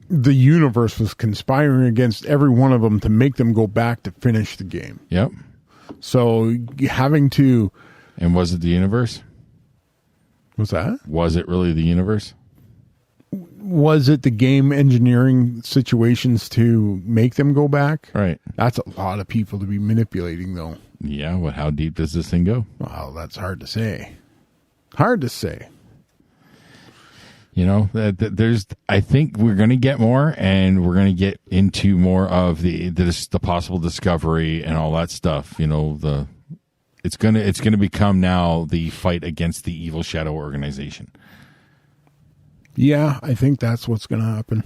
the universe was conspiring against every one of them to make them go back to finish the game. Yep. So having to... And was it the universe? What's that? Was it really the universe? Was it the game engineering situations to make them go back? Right. That's a lot of people to be manipulating, though. Yeah. What? How deep does this thing go? Well, that's hard to say. Hard to say. You know, there's. I think we're going to get more, and we're going to get into more of the possible discovery and all that stuff. You know, it's gonna become now the fight against the evil shadow organization. Yeah, I think that's what's going to happen.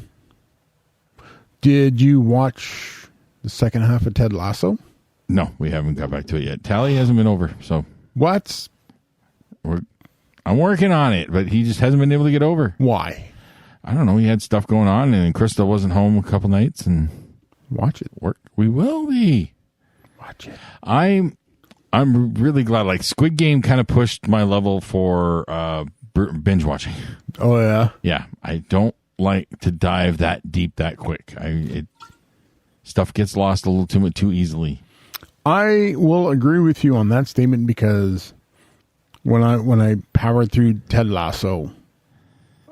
Did you watch the second half of Ted Lasso? No, we haven't got back to it yet. Tally hasn't been over, so What? I'm working on it, but he just hasn't been able to get over. Why? I don't know. He had stuff going on, and Krista wasn't home a couple nights, and Watch it. work. We will be. Watch it. I'm really glad. Like Squid Game kind of pushed my level for binge watching. Oh, yeah? Yeah, I don't like to dive that deep that quick. Stuff gets lost a little too easily. I will agree with you on that statement because when I powered through Ted Lasso,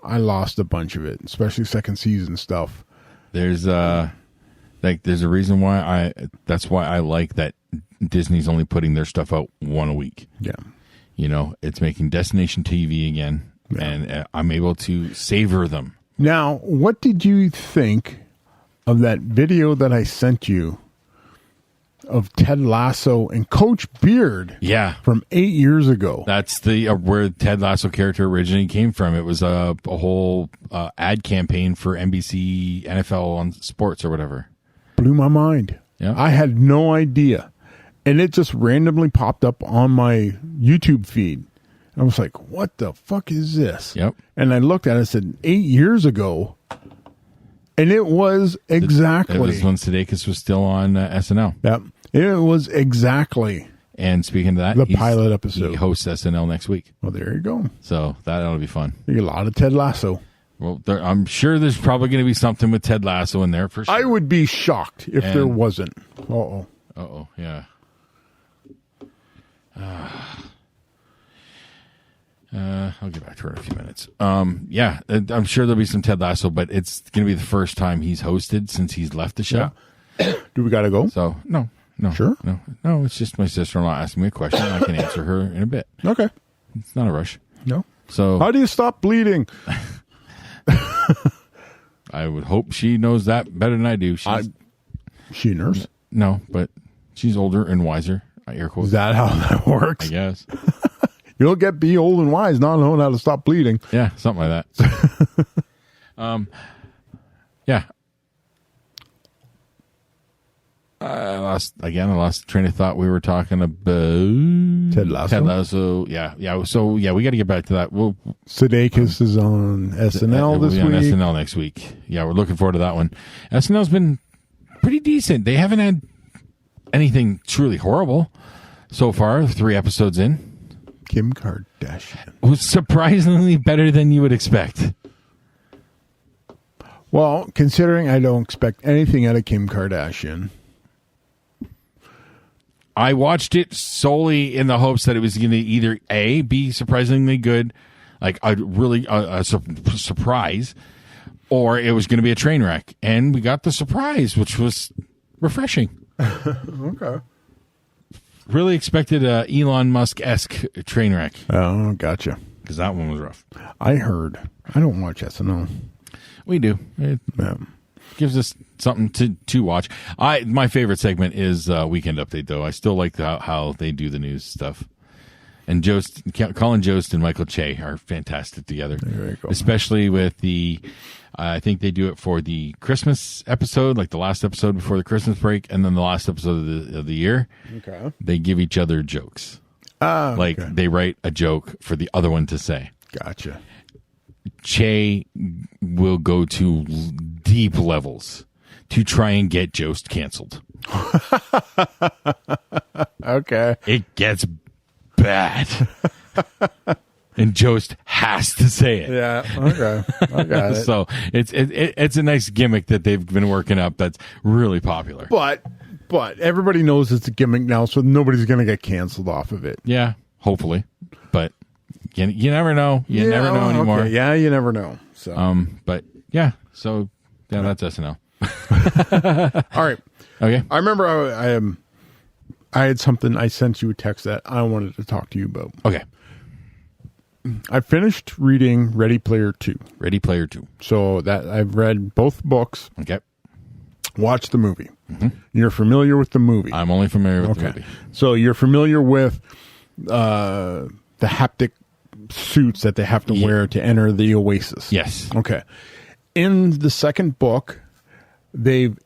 I lost a bunch of it, especially second season stuff. There's a reason why that's why I like that Disney's only putting their stuff out one a week. Yeah. You know, it's making destination TV again, and I'm able to savor them. Now, what did you think of that video that I sent you of Ted Lasso and Coach Beard? Yeah. From 8 years ago. That's the where Ted Lasso character originally came from. It was a whole ad campaign for NBC NFL on sports or whatever. Blew my mind. Yeah. I had no idea. And it just randomly popped up on my YouTube feed. I was like, what the fuck is this? Yep. And I looked at it and said, 8 years ago. And it was exactly. It was when Sudeikis was still on SNL. Yep. It was exactly. And speaking of that, The pilot episode. He hosts SNL next week. Well, there you go. So that'll be fun. You get a lot of Ted Lasso. Well, I'm sure there's probably going to be something with Ted Lasso in there for sure. I would be shocked if there wasn't. Uh-oh. Uh-oh, yeah. I'll get back to her in a few minutes. Yeah, I'm sure there'll be some Ted Lasso, but it's going to be the first time he's hosted since he's left the show. Yeah. Do we got to go? So, no. Sure. No, it's just my sister-in-law asking me a question. I can answer her in a bit. Okay. It's not a rush. No. So How do you stop bleeding? I would hope she knows that better than I do. She a nurse? No, but she's older and wiser. Air quotes. Is that how that works? I guess. You don't be old and wise not knowing how to stop bleeding. Yeah, something like that. Yeah. I lost the train of thought. We were talking about Ted Lasso. Ted Lasso. Yeah. So yeah, we got to get back to that. Sudeikis is on SNL this week. On week. SNL next week. Yeah, we're looking forward to that one. SNL's been pretty decent. They haven't had anything truly horrible so far. 3 episodes in. Kim Kardashian was surprisingly better than you would expect. Well, considering I don't expect anything out of Kim Kardashian. I watched it solely in the hopes that it was going to either A, be surprisingly good, like a surprise, or it was going to be a train wreck. And we got the surprise, which was refreshing. Okay. Really expected a Elon Musk-esque train wreck. Oh, gotcha. Because that one was rough. I heard. I don't watch SNL. We do. It gives us something to watch. My favorite segment is Weekend Update, though. I still like how they do the news stuff. And Colin Jost and Michael Che are fantastic together. There you go. Especially with I think they do it for the Christmas episode, like the last episode before the Christmas break, and then the last episode of the year. Okay. They give each other jokes. Like they write a joke for the other one to say. Gotcha. Che will go to deep levels to try and get Jost canceled. Okay. It gets bad. And Jost has to say it. Yeah. Okay. I got it. So it's a nice gimmick that they've been working up that's really popular. But everybody knows it's a gimmick now, so nobody's going to get canceled off of it. Yeah, hopefully. But you never know. You never know anymore. Okay. Yeah, you never know. So, But yeah, so yeah, that's SNL. all right. Okay. I remember I had something. I sent you a text that I wanted to talk to you about. Okay. I finished reading Ready Player 2. Ready Player 2. So that I've read both books, Okay. watched the movie. You're familiar with the movie. I'm only familiar with the movie. So you're familiar with the haptic suits that they have to wear to enter the Oasis. Yes. Okay. In the second book, they've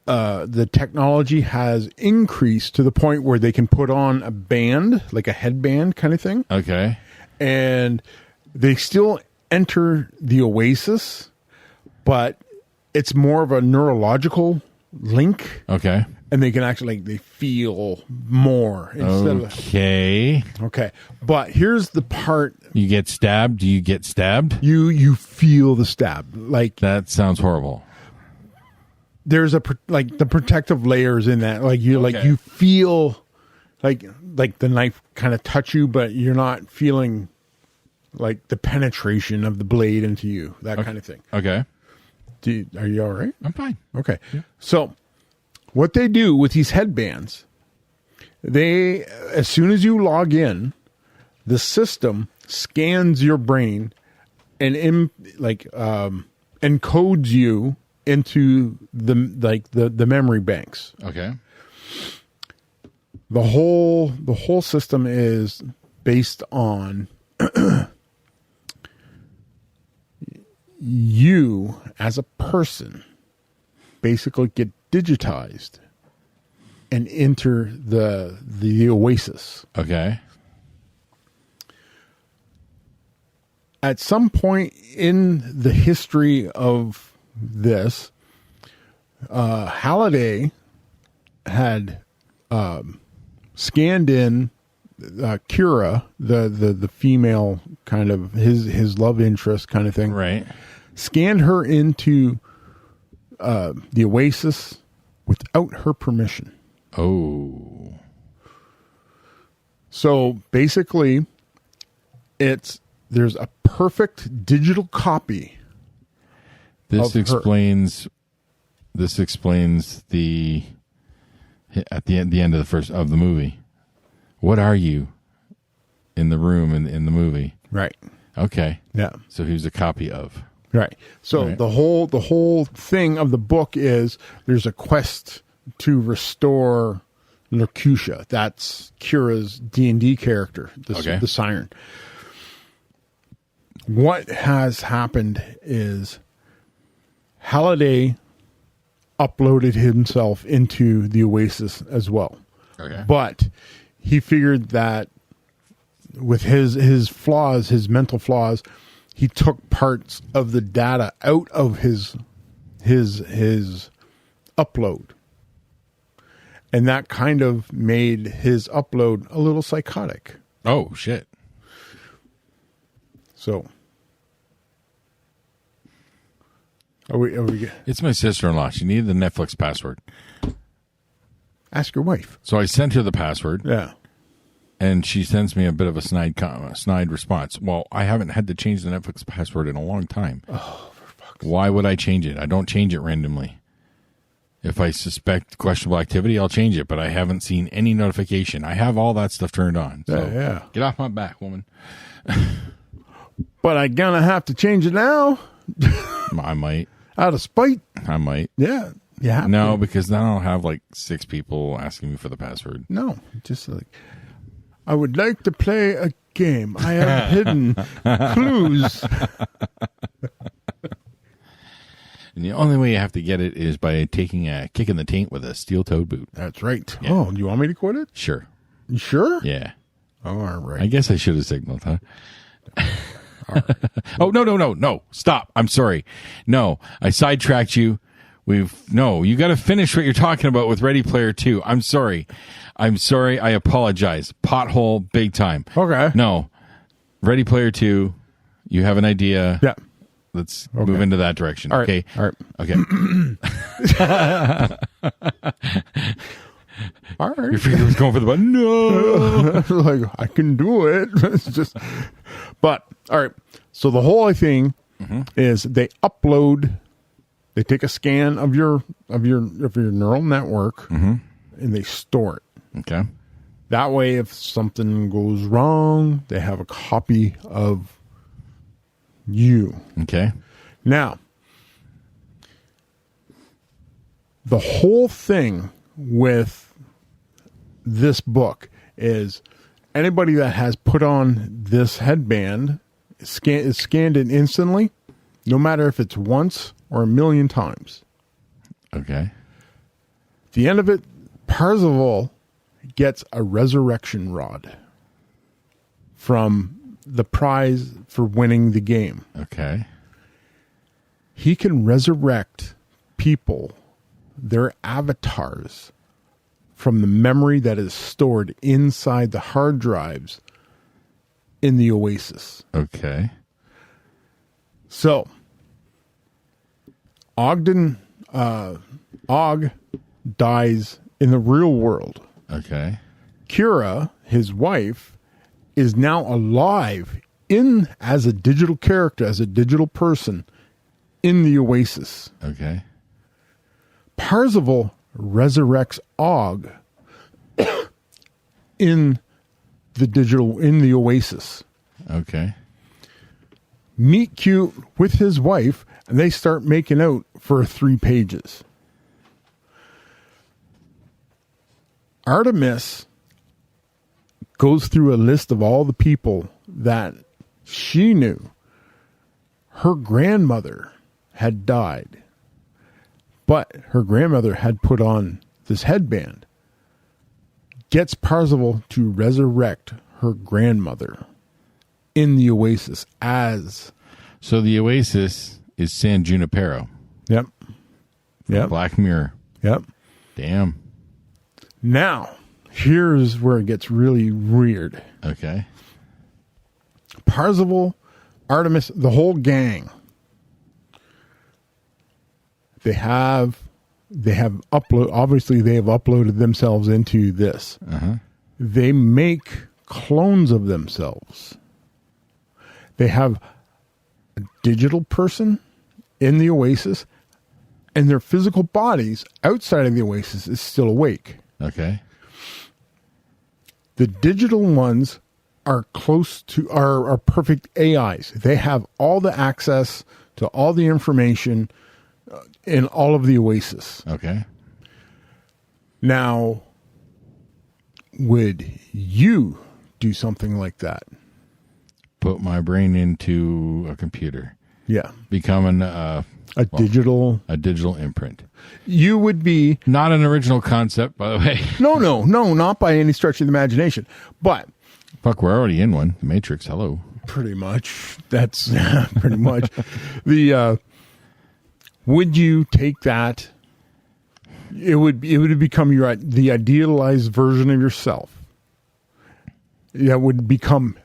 the technology has increased to the point where they can put on a band, like a headband kind of thing, Okay. and they still enter the Oasis, but it's more of a neurological link, Okay. and they can actually they feel more instead Okay. of okay. But here's the part: You get stabbed. Do you get stabbed? you feel the stab, like That sounds horrible. there's like the protective layers in that, like you like Okay. you feel like the knife kind of touch you, but you're not feeling like the penetration of the blade into you, that kind of thing. Okay. Are you all right? I'm fine. Okay. So what they do with these headbands, they, as soon as you log in, the system scans your brain and encodes you into the memory banks. Okay. The whole system is based on you as a person basically get digitized and enter the Oasis. Okay. At some point in the history of this, Halliday had scanned in Kira, the female kind of his love interest kind of thing. Right. Scanned her into the Oasis without her permission. Oh. So basically, there's a perfect digital copy. This Of her. explains. This explains the at the end of the movie. What are you in the room in the movie? Right. Okay. Yeah. So here's a copy of. Right. So Right. the whole thing of the book is there's a quest to restore Mercutio. That's Kira's D&D character, the siren. What has happened is Halliday uploaded himself into the Oasis as well. Okay. But he figured that with his flaws, his mental flaws, he took parts of the data out of his upload. And that kind of made his upload a little psychotic. Oh shit. So are we It's my sister-in-law. She needed the Netflix password. ask your wife. So I sent her the password. Yeah. And she sends me a bit of a snide response. Well, I haven't had to change the Netflix password in a long time. Oh, for fuck's Why would I change it? I don't change it randomly. If I suspect questionable activity, I'll change it, but I haven't seen any notification. I have all that stuff turned on. So Yeah. Get off my back, woman. But I'm gonna have to change it now. I might. Out of spite. I might. Yeah. Yeah. No, because then I'll have like 6 people asking me for the password. No. Just like, I would like to play a game. I have hidden clues. And the only way you have to get it is by taking a kick in the taint with a steel-toed boot. That's right. Yeah. Oh, do you want me to quit it? Sure. You sure? Yeah. All I right. guess I should have signaled, huh? Oh, no. Stop. I'm sorry. No, I sidetracked you. You got to finish what you're talking about with Ready Player 2. I'm sorry. I apologize. Pothole big time. Okay. No. Ready Player 2. You have an idea. Yeah. Let's move into that direction. All right. Okay. All right. Okay. All right. Your finger was going for the button. No. Like, I can do it. It's just, but all right. So the whole thing is they take a scan of your neural network and they store it. Okay. That way, if something goes wrong, they have a copy of you. Okay. Now, the whole thing with this book is anybody that has put on this headband is scanned in instantly, no matter if it's once or 1,000,000 times. Okay. At the end of it, Parzival gets a resurrection rod from the prize for winning the game. Okay. He can resurrect people, their avatars, from the memory that is stored inside the hard drives in the Oasis. Okay. So, Og dies in the real world. Okay. Kira, his wife, is now alive as a digital character, as a digital person in the Oasis. Okay. Parzival resurrects Og in the Oasis. Okay. Meet cute with his wife, and they start making out for 3 pages. Artemis goes through a list of all the people that she knew. Her grandmother had died, but her grandmother had put on this headband. Gets Parzival to resurrect her grandmother in the Oasis as... So the Oasis is San Junipero. Yep. Yep. Black Mirror. Yep. Damn. Now, here's where it gets really weird. Okay. Parzival, Artemis, the whole gang. They have uploaded themselves into this. They make clones of themselves. They have a digital person in the Oasis, and their physical bodies outside of the Oasis is still awake. Okay. The digital ones are are perfect AIs. They have all the access to all the information in all of the Oasis. Okay. Now, would you do something like that? Put my brain into a computer. Yeah. Becoming Digital. a digital imprint. You would be... Not an original concept, by the way. No, not by any stretch of the imagination. But... Fuck, we're already in one. The Matrix, hello. Pretty much. That's pretty much. Would you take that? It would become the idealized version of yourself. That would become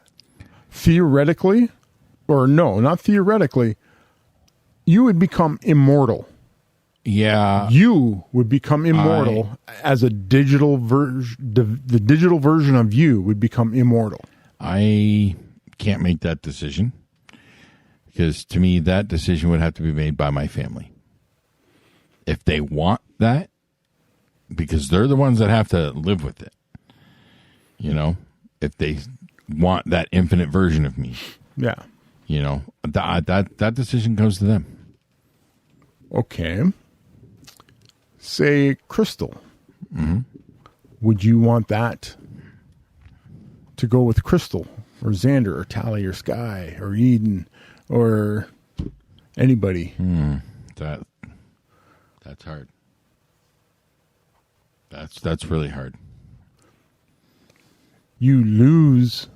theoretically, or no, not theoretically, you would become immortal. Yeah. You would become immortal as a digital version. The digital version of you would become immortal. I can't make that decision because to me, that decision would have to be made by my family. If they want that, because they're the ones that have to live with it. You know, if they want that infinite version of me. Yeah. You know, that decision goes to them. Okay. Say Crystal. Mm-hmm. Would you want that to go with Crystal or Xander or Tally or Sky or Eden or anybody? That's hard. That's really hard. you lose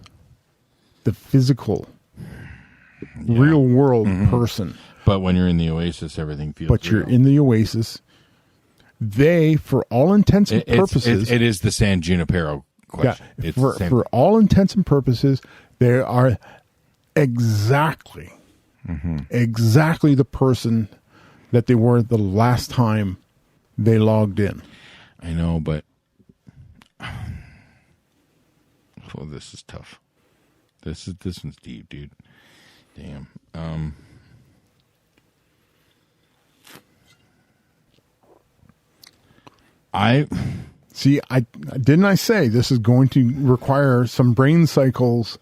the physical, real world person. But when you're in the Oasis, everything feels. But you're real. in the Oasis. They, for all intents and purposes, it is the San Junipero question. yeah, It's the same. for all intents and purposes, they are exactly the person that they were the last time they logged in. I know, but this is tough. This one's deep, dude. Damn. I didn't I say this is going to require some brain cycles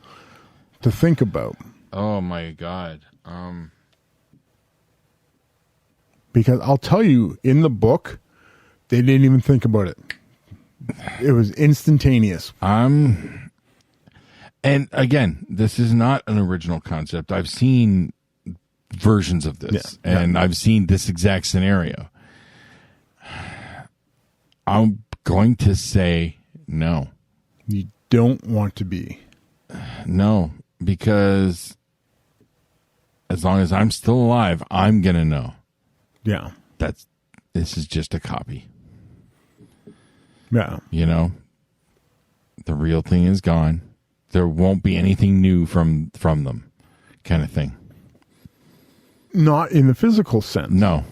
to think about. Oh my God. Because I'll tell you, in the book, they didn't even think about it. It was instantaneous. And again, this is not an original concept. I've seen versions of this, and I've seen this exact scenario. I'm going to say no. You don't want to be. No, because as long as I'm still alive, I'm going to know. Yeah. This is just a copy. Yeah. You know, the real thing is gone. There won't be anything new from them, kind of thing. Not in the physical sense. No.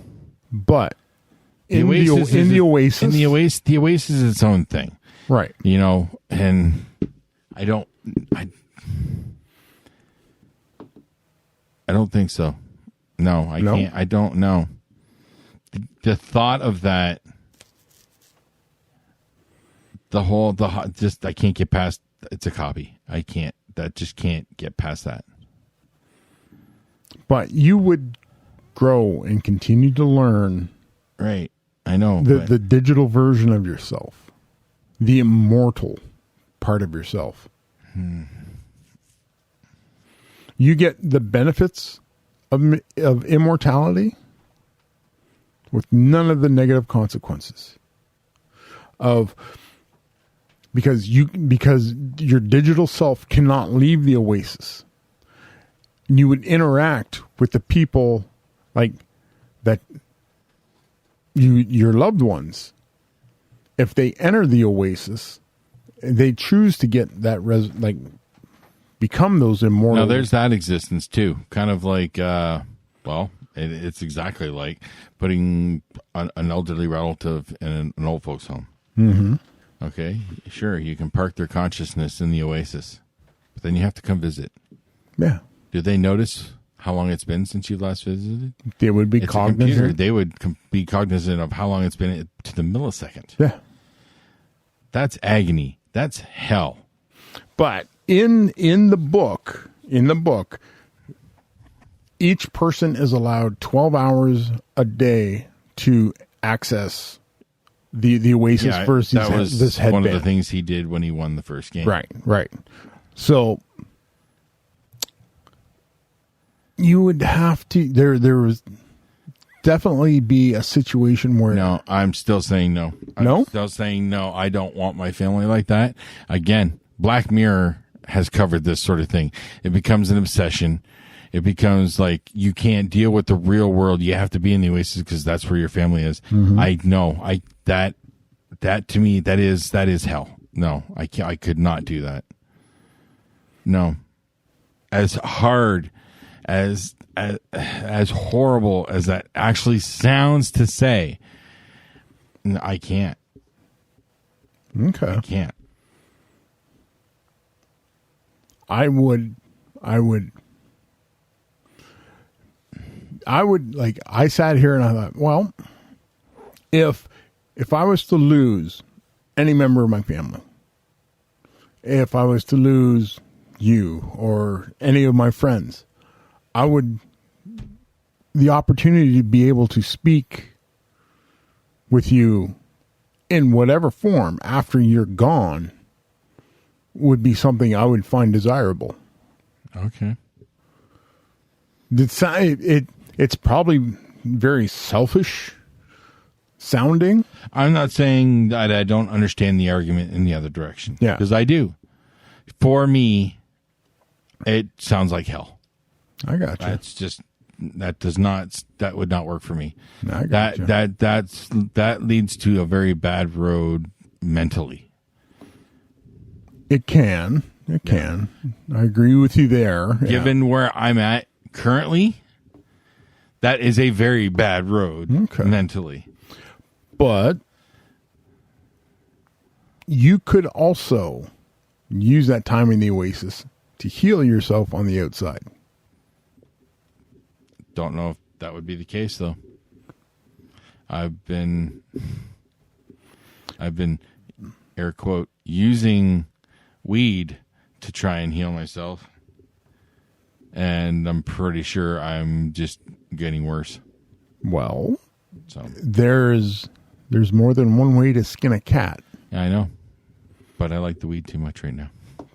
But in the Oasis. The Oasis is its own thing. Right. You know, and I don't think so. No, I can't. I don't know. The thought of that, I can't get past. It's a copy. I can't. That just can't get past that. But you would grow and continue to learn. Right. I know. The digital version of yourself, the immortal part of yourself. You get the benefits of immortality with none of the negative consequences because your digital self cannot leave the Oasis. You would interact with the people like that, your loved ones. If they enter the Oasis, they choose to get that become those immortal. Now there's that existence too, kind of like it's exactly like putting an elderly relative in an old folks home. Mm-hmm. Okay, sure, you can park their consciousness in the Oasis, but then you have to come visit. Yeah. Do they notice how long it's been since you last visited? They would be cognizant. They would be cognizant of how long it's been to the millisecond. Yeah. That's agony. That's hell. But in the book, each person is allowed 12 hours a day to access the Oasis versus that was this headband. one of the things he did when he won the first game. Right. So you would have to. There was definitely be a situation where No, I'm still saying no. No? I'm still saying no. I don't want my family like that. Again, Black Mirror has covered this sort of thing. It becomes an obsession. It becomes like you can't deal with the real world. You have to be in the Oasis because that's where your family is. Mm-hmm. I know. That to me that is hell. No, I can't. I could not do that. No, as hard as horrible as that actually sounds to say, I can't. Okay. I can't. I would like, I sat here and I thought, well, if I was to lose any member of my family, if I was to lose you or any of my friends, the opportunity to be able to speak with you in whatever form after you're gone would be something I would find desirable. Okay. It's probably very selfish sounding. I'm not saying that I don't understand the argument in the other direction. Yeah. Because I do. For me, it sounds like hell. I got you. That's just that would not work for me. I got you. That leads to a very bad road mentally. It can. I agree with you there. Given where I'm at currently, that is a very bad road mentally. But you could also use that time in the Oasis to heal yourself on the outside. Don't know if that would be the case, though. I've been air quote using weed to try and heal myself, and I'm pretty sure I'm just getting worse. Well, So there's more than one way to skin a cat. yeah, I know, but I like the weed too much right now.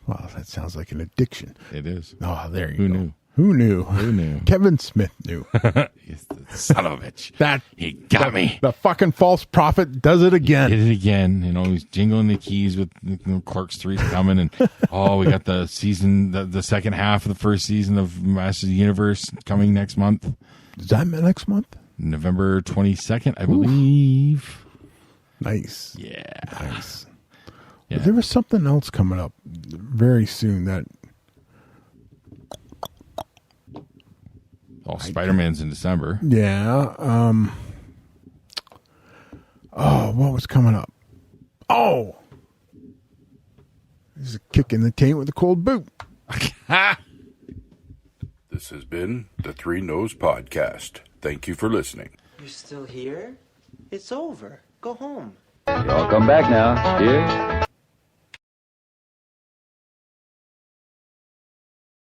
Wow, that sounds like an addiction. It is. Oh, there you Who go. knew? Who knew? Who knew? Kevin Smith knew. Yes, the son of a bitch. That He got me. The fucking false prophet does it again. Did it again. You know, he's jingling the keys with Clerks 3's coming, and we got the season, the second half of the first season of Masters of the Universe coming next month, Is that next month? November 22nd, I believe. Nice. Yeah. Nice. Yeah. But there was something else coming up very soon that Spider-Man's in December. yeah. What was coming up? Oh, this is a kick in the taint with a cold boot. This has been the Three Nose Podcast. Thank you for listening. You're still here? It's over. Go home. Y'all come back now. Cheers.